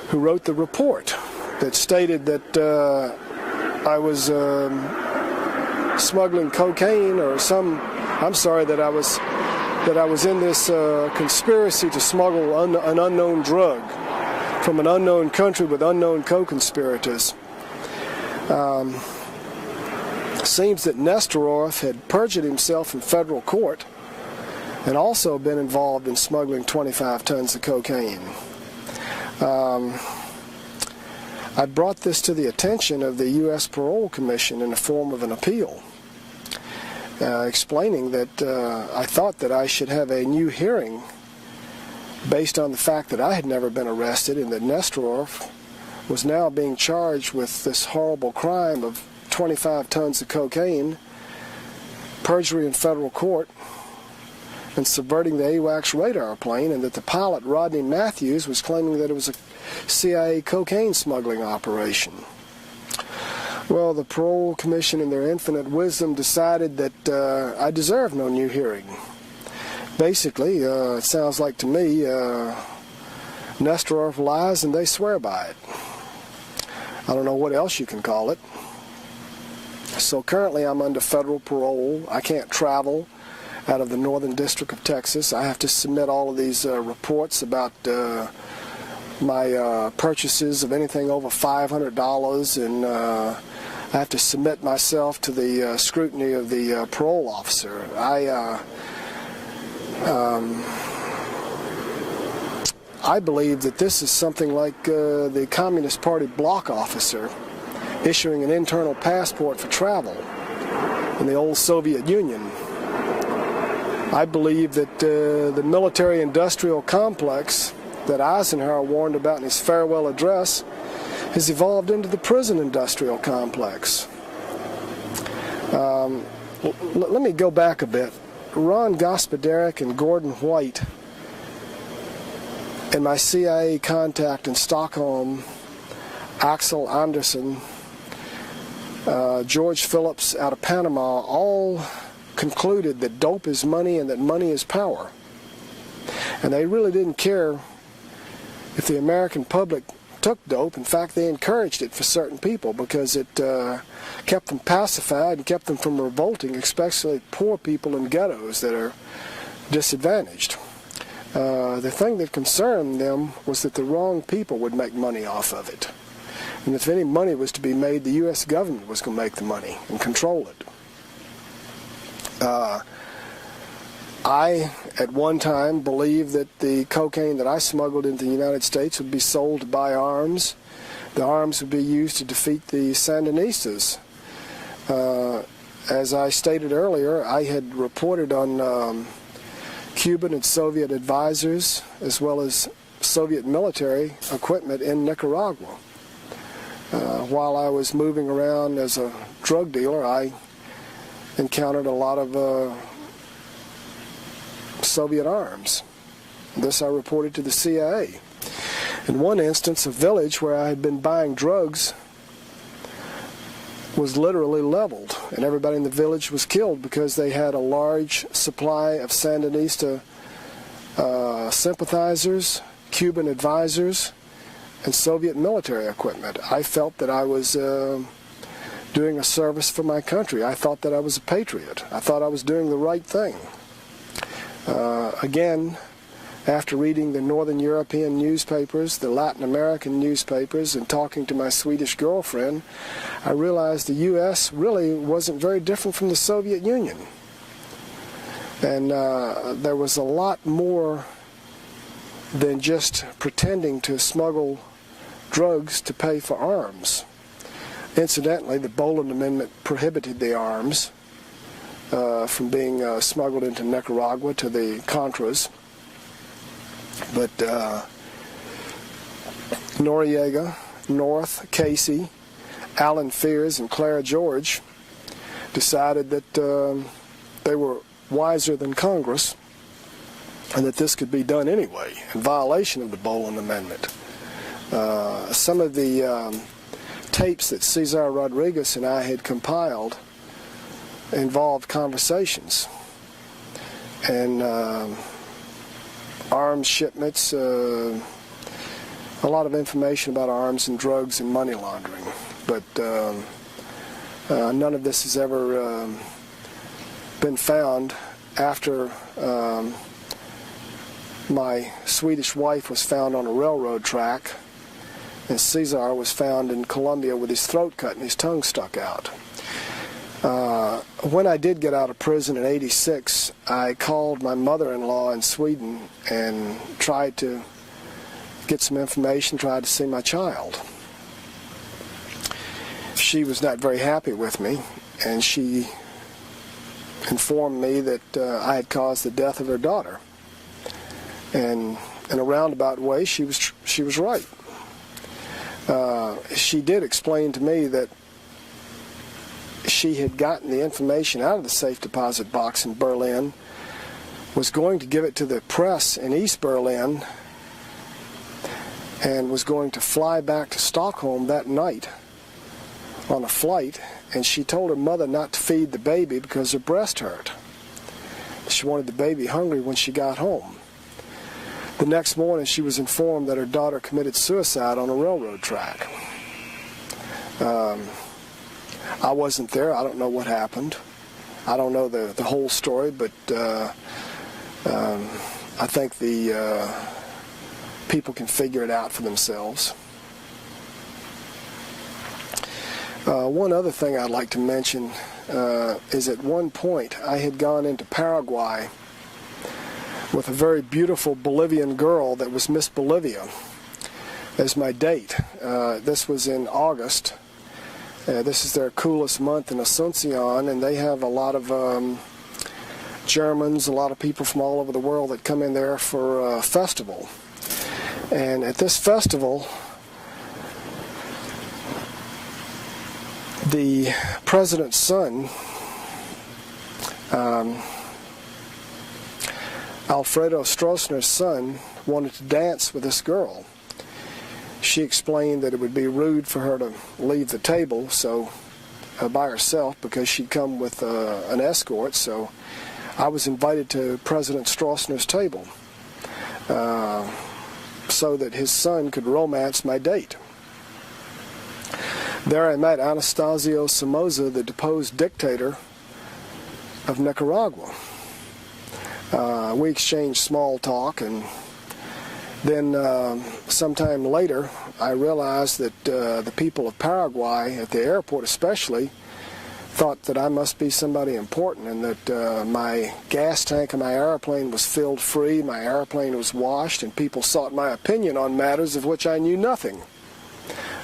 Speaker 1: who wrote the report that stated that I was smuggling cocaine or that I was in this conspiracy to smuggle an unknown drug from an unknown country with unknown co-conspirators. Seems that Nestoroff had perjured himself in federal court and also been involved in smuggling 25 tons of cocaine. I brought this to the attention of the U.S. Parole Commission in the form of an appeal, explaining that I thought that I should have a new hearing based on the fact that I had never been arrested and that Nestoroff was now being charged with this horrible crime of 25 tons of cocaine, perjury in federal court, and subverting the AWACS radar plane, and that the pilot, Rodney Matthews, was claiming that it was a CIA cocaine smuggling operation. Well, the Parole Commission, in their infinite wisdom, decided that I deserved no new hearing. Basically, it sounds like to me, Nestoroff lies and they swear by it. I don't know what else you can call it. So currently I'm under federal parole. I can't travel out of the Northern District of Texas. I have to submit all of these reports about my purchases of anything over $500, and I have to submit myself to the scrutiny of the parole officer. I believe that this is something like the Communist Party block officer issuing an internal passport for travel in the old Soviet Union. I believe that the military-industrial complex that Eisenhower warned about in his farewell address has evolved into the prison-industrial complex. Let me go back a bit. Ron Gospodarek and Gordon White and my CIA contact in Stockholm, Axel Anderson, George Phillips out of Panama, all concluded that dope is money and that money is power. And they really didn't care if the American public took dope. In fact, they encouraged it for certain people because it kept them pacified and kept them from revolting, especially poor people in ghettos that are disadvantaged. The thing that concerned them was that the wrong people would make money off of it. And if any money was to be made, the U.S. government was going to make the money and control it. I, at one time, believed that the cocaine that I smuggled into the United States would be sold to buy arms. The arms would be used to defeat the Sandinistas. As I stated earlier, I had reported on Cuban and Soviet advisors, as well as Soviet military equipment in Nicaragua. While I was moving around as a drug dealer, I encountered a lot of Soviet arms. This I reported to the CIA. In one instance, a village where I had been buying drugs was literally leveled, and everybody in the village was killed because they had a large supply of Sandinista sympathizers, Cuban advisors, and Soviet military equipment. I felt that I was doing a service for my country. I thought that I was a patriot. I thought I was doing the right thing. Again, after reading the Northern European newspapers, the Latin American newspapers, and talking to my Swedish girlfriend, I realized the U.S. really wasn't very different from the Soviet Union. And there was a lot more than just pretending to smuggle drugs to pay for arms. Incidentally, the Boland Amendment prohibited the arms from being smuggled into Nicaragua to the Contras. But Noriega, North, Casey, Alan Fears, and Clara George decided that they were wiser than Congress and that this could be done anyway in violation of the Boland Amendment. Some of the tapes that Cesar Rodriguez and I had compiled involved conversations and arms shipments, a lot of information about arms and drugs and money laundering. But none of this has ever been found after my Swedish wife was found on a railroad track, and Cesar was found in Colombia with his throat cut and his tongue stuck out. When I did get out of prison in '86, I called my mother-in-law in Sweden and tried to get some information, tried to see my child. She was not very happy with me, and she informed me that I had caused the death of her daughter. And in a roundabout way, she was right. She did explain to me that she had gotten the information out of the safe deposit box in Berlin, was going to give it to the press in East Berlin, and was going to fly back to Stockholm that night on a flight, and she told her mother not to feed the baby because her breast hurt. She wanted the baby hungry when she got home. The next morning, she was informed that her daughter committed suicide on a railroad track. I wasn't there. I don't know what happened. I don't know the whole story, but I think the people can figure it out for themselves. One other thing I'd like to mention is at one point I had gone into Paraguay with a very beautiful Bolivian girl that was Miss Bolivia as my date. This was in August. This is their coolest month in Asuncion, and they have a lot of Germans, a lot of people from all over the world that come in there for a festival. And at this festival, the president's son, Alfredo Stroessner's son, wanted to dance with this girl. She explained that it would be rude for her to leave the table by herself because she'd come with an escort, so I was invited to President Stroessner's table so that his son could romance my date. There I met Anastasio Somoza, the deposed dictator of Nicaragua. We exchanged small talk, and then sometime later I realized that the people of Paraguay, at the airport especially, thought that I must be somebody important, and that my gas tank of my airplane was filled free, my airplane was washed, and people sought my opinion on matters of which I knew nothing.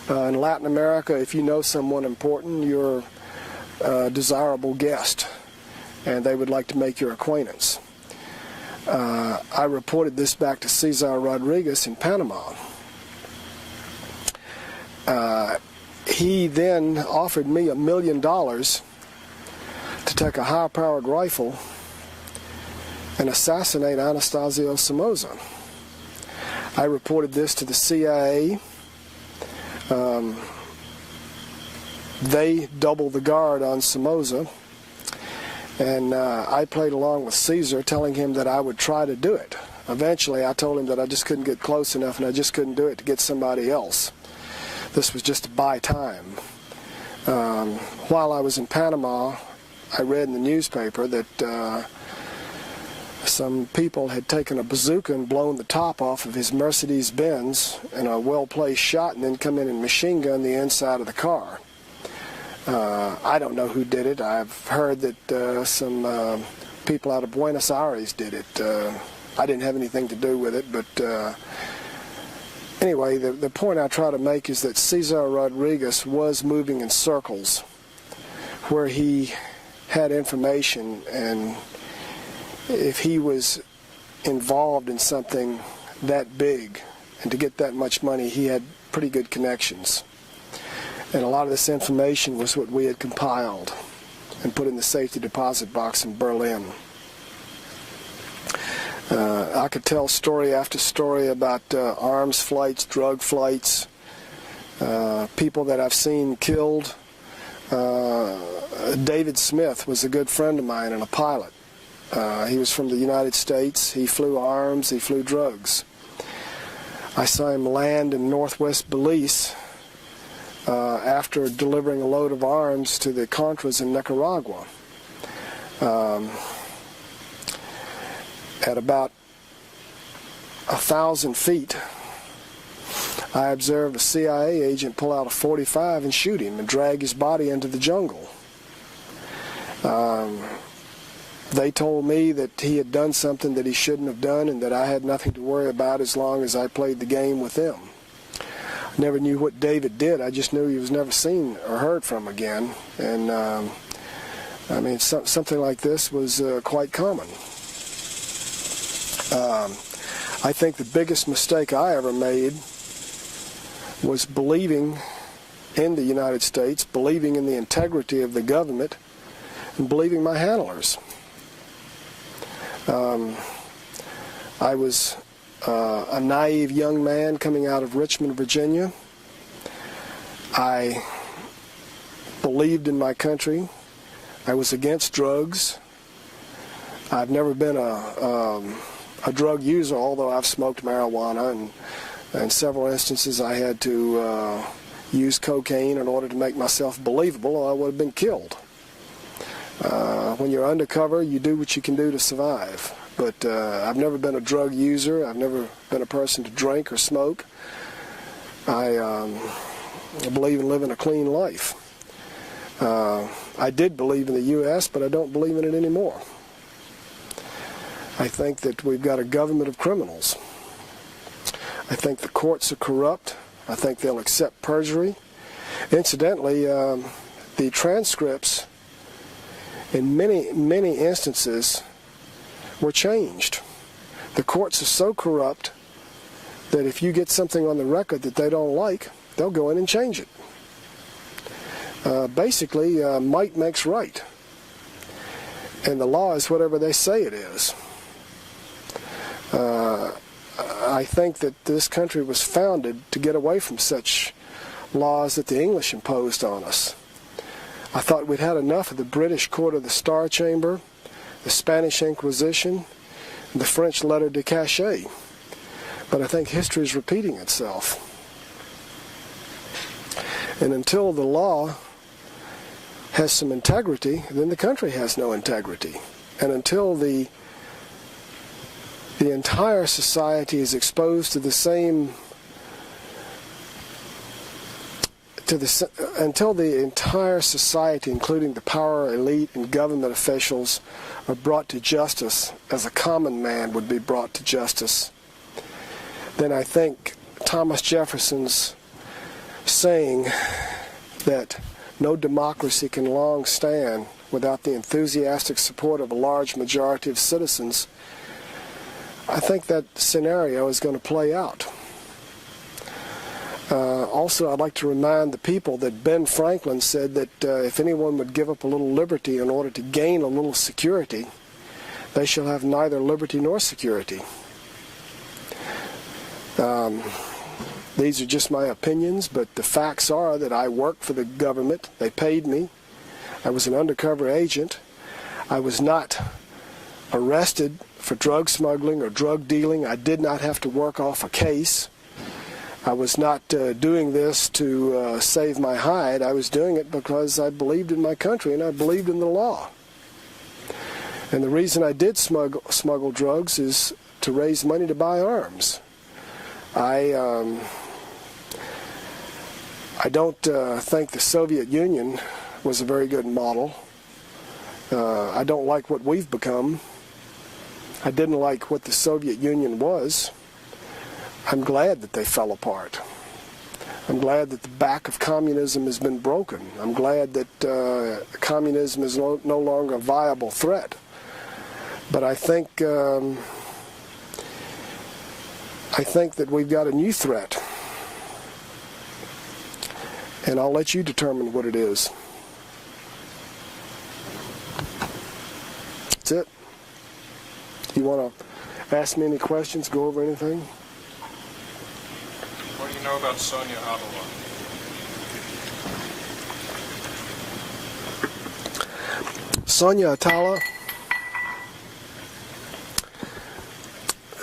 Speaker 1: In Latin America, if you know someone important, you're a desirable guest, and they would like to make your acquaintance. I reported this back to Cesar Rodriguez in Panama. he then offered me $1 million to take a high-powered rifle and assassinate Anastasio Somoza. I reported this to the CIA. They doubled the guard on Somoza, and I played along with Caesar, telling him that I would try to do it. Eventually, I told him that I just couldn't get close enough, and I just couldn't do it to get somebody else. This was just to buy time. While I was in Panama, I read in the newspaper that some people had taken a bazooka and blown the top off of his Mercedes-Benz in a well-placed shot, and then come in and machine gun the inside of the car. I don't know who did it. I've heard that some people out of Buenos Aires did it. I didn't have anything to do with it, but anyway, the point I try to make is that Cesar Rodriguez was moving in circles where he had information, and if he was involved in something that big and to get that much money, he had pretty good connections. And a lot of this information was what we had compiled and put in the safety deposit box in Berlin. I could tell story after story about arms flights, drug flights, people that I've seen killed. David Smith was a good friend of mine and a pilot. He was from the United States. He flew arms, he flew drugs. I saw him land in northwest Belize after delivering a load of arms to the Contras in Nicaragua. At about 1,000 feet, I observed a CIA agent pull out a .45 and shoot him and drag his body into the jungle. They told me that he had done something that he shouldn't have done and that I had nothing to worry about as long as I played the game with them. I never knew what David did. I just knew he was never seen or heard from again. And I mean, something like this was quite common. I think the biggest mistake I ever made was believing in the United States, believing in the integrity of the government, and believing my handlers. I was a naive young man coming out of Richmond, Virginia. I believed in my country. I was against drugs. I've never been a drug user, although I've smoked marijuana, and in several instances I had to use cocaine in order to make myself believable, or I would have been killed. When you're undercover, you do what you can do to survive. But I've never been a drug user. I've never been a person to drink or smoke. I believe in living a clean life. I did believe in the U.S., but I don't believe in it anymore. I think that we've got a government of criminals. I think the courts are corrupt. I think they'll accept perjury. Incidentally, the transcripts in many instances were changed. The courts are so corrupt that if you get something on the record that they don't like, they'll go in and change it. Basically, might makes right. And the law is whatever they say it is. I think that this country was founded to get away from such laws that the English imposed on us. I thought we'd had enough of the British Court of the Star Chamber, the Spanish Inquisition, and the French Lettre de Cachet. But I think history is repeating itself. And until the law has some integrity, then the country has no integrity. And until the entire society is exposed to the same, until the entire society, including the power elite and government officials, are brought to justice as a common man would be brought to justice, then I think Thomas Jefferson's saying that no democracy can long stand without the enthusiastic support of a large majority of citizens, I think that scenario is going to play out. Also, I'd like to remind the people that Ben Franklin said that if anyone would give up a little liberty in order to gain a little security, they shall have neither liberty nor security. These are just my opinions, but the facts are that I worked for the government. They paid me. I was an undercover agent. I was not arrested for drug smuggling or drug dealing. I did not have to work off a case. I was not doing this to save my hide. I was doing it because I believed in my country and I believed in the law. And the reason I did smuggle drugs is to raise money to buy arms. I don't think the Soviet Union was a very good model. I don't like what we've become. I didn't like what the Soviet Union was. I'm glad that they fell apart. I'm glad that the back of communism has been broken. I'm glad that communism is no longer a viable threat. But I think that we've got a new threat. And I'll let you determine what it is. That's it. You want to ask me any questions, go over anything?
Speaker 2: What do you know about Sonia Attala?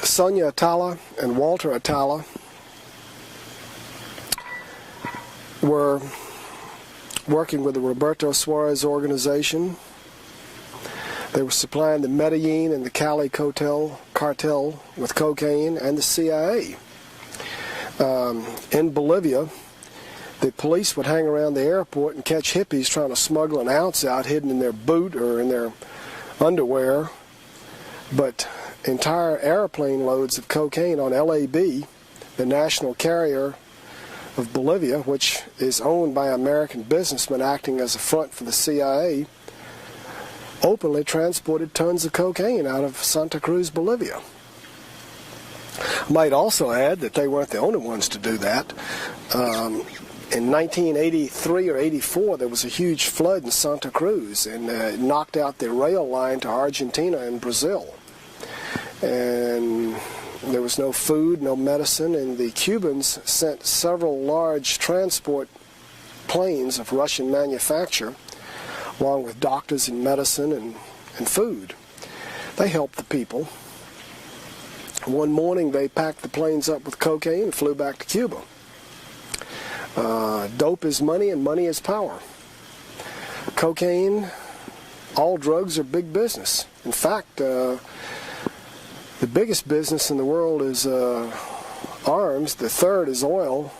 Speaker 1: Sonia Attala and Walter Attala were working with the Roberto Suarez organization. They were supplying the Medellin and the Cali cartel with cocaine and the CIA. In Bolivia, the police would hang around the airport and catch hippies trying to smuggle an ounce out hidden in their boot or in their underwear. But entire airplane loads of cocaine on LAB, the national carrier of Bolivia, which is owned by American businessmen acting as a front for the CIA, openly transported tons of cocaine out of Santa Cruz, Bolivia. I might also add that they weren't the only ones to do that. In 1983 or 84, there was a huge flood in Santa Cruz, and it knocked out the rail line to Argentina and Brazil. And there was no food, no medicine, and the Cubans sent several large transport planes of Russian manufacture, along with doctors and medicine and food. They helped the people. One morning they packed the planes up with cocaine and flew back to Cuba. Dope is money and money is power. Cocaine, all drugs are big business. In fact, the biggest business in the world is arms, the third is oil,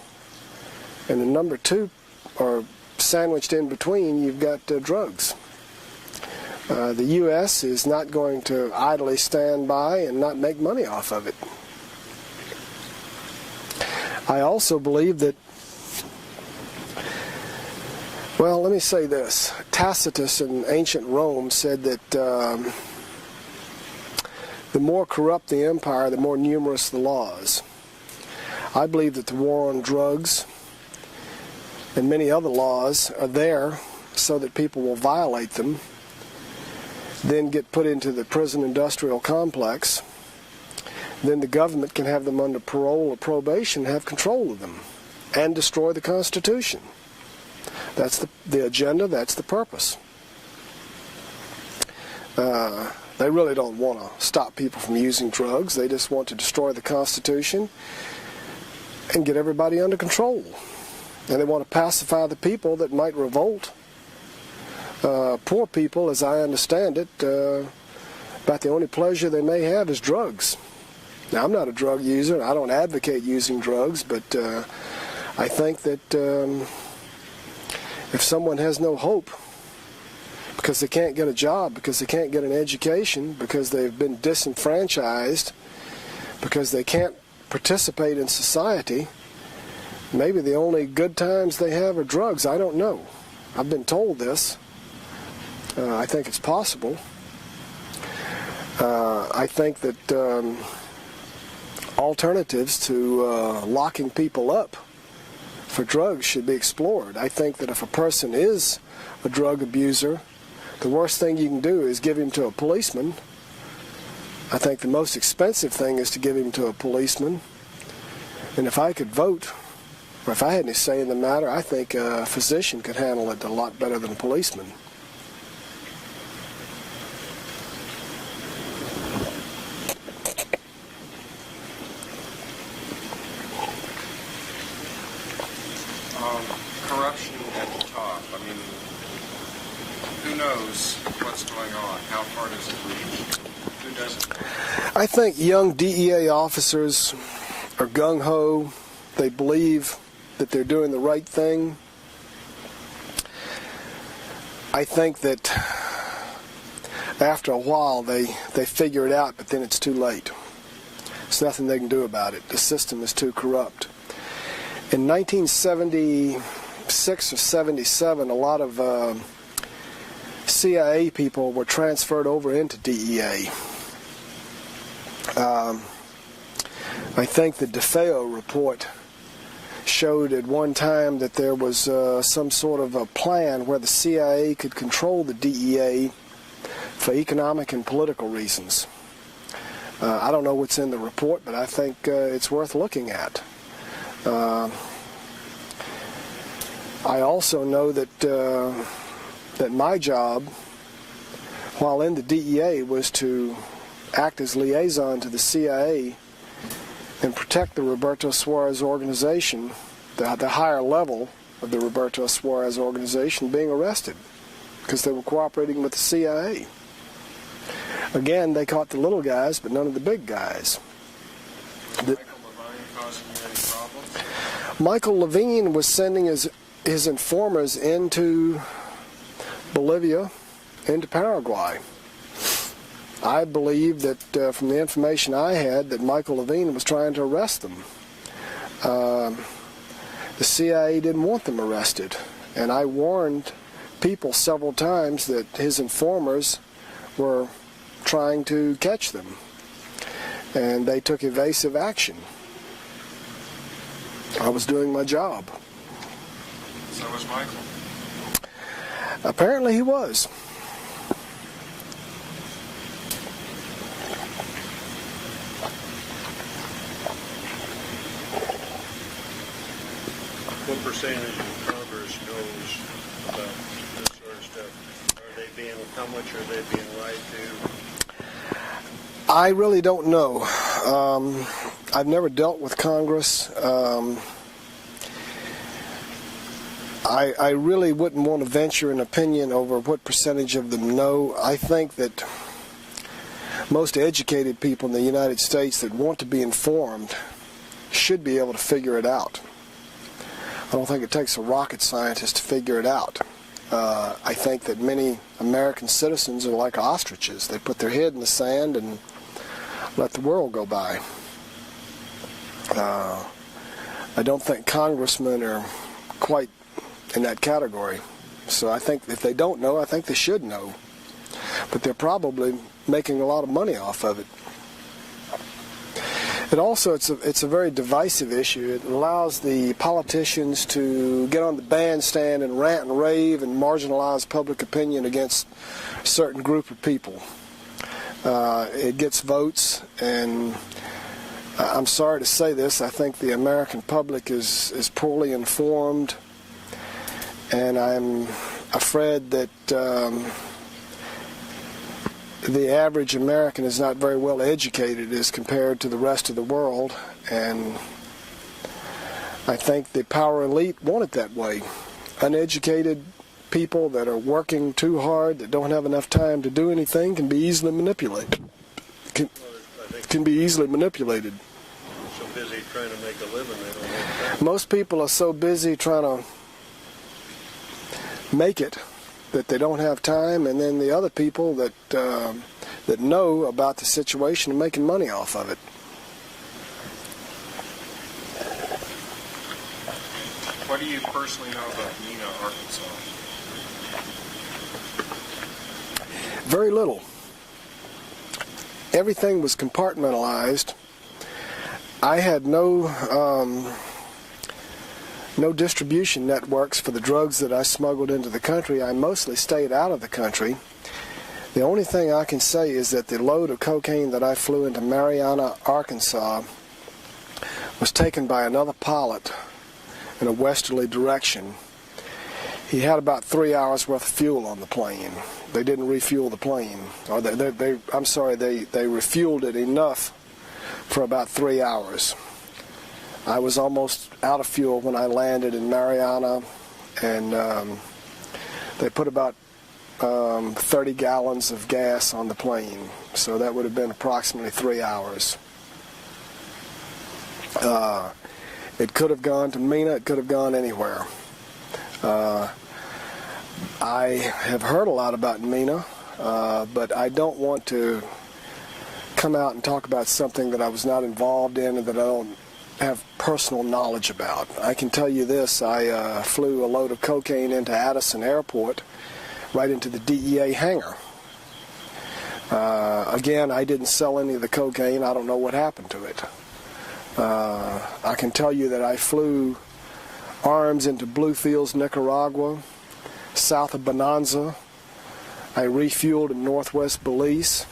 Speaker 1: and the number two, or sandwiched in between, you've got drugs. The U.S. is not going to idly stand by and not make money off of it. I also believe that, well, let me say this. Tacitus in ancient Rome said that the more corrupt the empire, the more numerous the laws. I believe that the war on drugs and many other laws are there so that people will violate them, then get put into the prison industrial complex. Then the government can have them under parole or probation, have control of them, and destroy the Constitution. That's the agenda, that's the purpose. They really don't want to stop people from using drugs. They just want to destroy the Constitution and get everybody under control. And they want to pacify the people that might revolt. Poor people, as I understand it, about the only pleasure they may have is drugs. Now, I'm not a drug user. I don't advocate using drugs, but I think that if someone has no hope because they can't get a job, because they can't get an education, because they've been disenfranchised, because they can't participate in society, maybe the only good times they have are drugs. I don't know. I've been told this. I think it's possible. I think that alternatives to locking people up for drugs should be explored. I think that if a person is a drug abuser, the worst thing you can do is give him to a policeman. I think the most expensive thing is to give him to a policeman. And if I could vote, or if I had any say in the matter, I think a physician could handle it a lot better than a policeman.
Speaker 2: Corruption at the top. I mean, who knows what's going on? How far does it reach? Who doesn't?
Speaker 1: I think young DEA officers are gung-ho. They believe that they're doing the right thing. I think that after a while they figure it out, but then it's too late. There's nothing they can do about it. The system is too corrupt. In 1976 or 77, a lot of CIA people were transferred over into DEA. I think the DeFeo report showed at one time that there was some sort of a plan where the CIA could control the DEA for economic and political reasons. I don't know what's in the report, but I think it's worth looking at. I also know that that my job, while in the DEA, was to act as liaison to the CIA and protect the Roberto Suarez organization, the higher level of the Roberto Suarez organization, being arrested because they were cooperating with the CIA. Again, they caught the little guys, but none of the big guys. Michael Levine was sending his informers into Bolivia, into Paraguay. I believe that from the information I had that Michael Levine was trying to arrest them. The CIA didn't want them arrested, and I warned people several times that his informers were trying to catch them, and they took evasive action. I was doing my job.
Speaker 2: So was Michael.
Speaker 1: Apparently he was.
Speaker 3: What percentage of Congress knows about this sort of stuff? How much are they being lied to?
Speaker 1: I really don't know. I've never dealt with Congress. I really wouldn't want to venture an opinion over what percentage of them know. I think that most educated people in the United States that want to be informed should be able to figure it out. I don't think it takes a rocket scientist to figure it out. I think that many American citizens are like ostriches. They put their head in the sand and let the world go by. I don't think congressmen are quite in that category. So I think if they don't know, I think they should know. But they're probably making a lot of money off of it. And also, it's a very divisive issue. It allows the politicians to get on the bandstand and rant and rave and marginalize public opinion against a certain group of people. It gets votes, and I'm sorry to say this, I think the American public is poorly informed, and I'm afraid that the average American is not very well educated as compared to the rest of the world, and I think the power elite want it that way. Uneducated people that are working too hard, that don't have enough time to do anything, can be easily manipulated. Can be easily manipulated.
Speaker 3: So busy trying to make a living, they don't have time.
Speaker 1: Most people are so busy trying to make it that they don't have time, and then the other people that that know about the situation are making money off of it.
Speaker 2: What do you personally know about Nina, Arkansas?
Speaker 1: Very little. Everything was compartmentalized. I had no no distribution networks for the drugs that I smuggled into the country. I mostly stayed out of the country. The only thing I can say is that the load of cocaine that I flew into Marianna, Arkansas, was taken by another pilot in a westerly direction. He had about 3 hours worth of fuel on the plane. They didn't refuel the plane, or they refueled it enough for about 3 hours. I was almost out of fuel when I landed in Marianna, and they put about 30 gallons of gas on the plane, so that would have been approximately 3 hours. It could have gone to Mina, it could have gone anywhere. I have heard a lot about Mina, but I don't want to come out and talk about something that I was not involved in and that I don't have personal knowledge about. I can tell you this: I flew a load of cocaine into Addison Airport, right into the DEA hangar. Again, I didn't sell any of the cocaine. I don't know what happened to it. I can tell you that I flew arms into Bluefields, Nicaragua, south of Bonanza. I refueled in northwest Belize.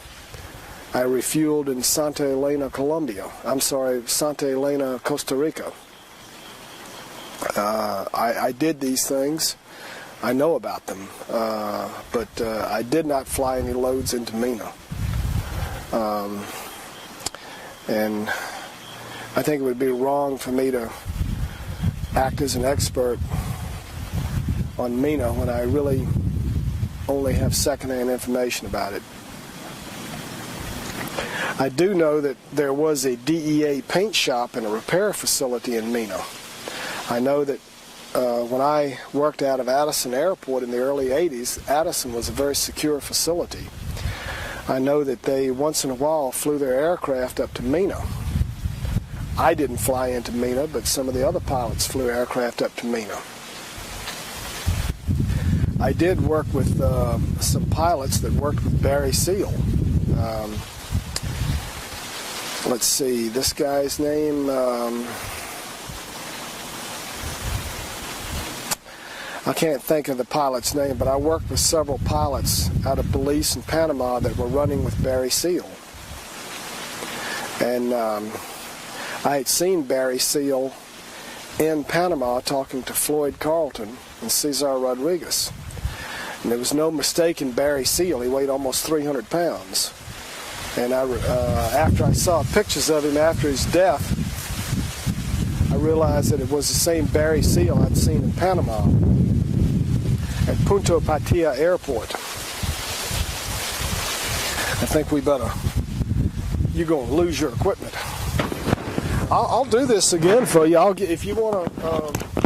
Speaker 1: I refueled in Santa Elena, Colombia. I'm sorry, Santa Elena, Costa Rica. I did these things. I know about them, but I did not fly any loads into Mina. And I think it would be wrong for me to act as an expert on Mina when I really only have secondhand information about it. I do know that there was a DEA paint shop and a repair facility in Mina. I know that when I worked out of Addison Airport in the early 80s, Addison was a very secure facility. I know that they once in a while flew their aircraft up to Mina. I didn't fly into Mina, but some of the other pilots flew aircraft up to Mina. I did work with some pilots that worked with Barry Seal. Let's see, this guy's name, I can't think of the pilot's name, but I worked with several pilots out of Belize and Panama that were running with Barry Seal. And I had seen Barry Seal in Panama talking to Floyd Carlton and Cesar Rodriguez. And there was no mistaking Barry Seal. He weighed almost 300 pounds. And after I saw pictures of him after his death, I realized that it was the same Barry Seal I'd seen in Panama at Punta Patia Airport. I think we better, you're going to lose your equipment. I'll do this again for you. If you want to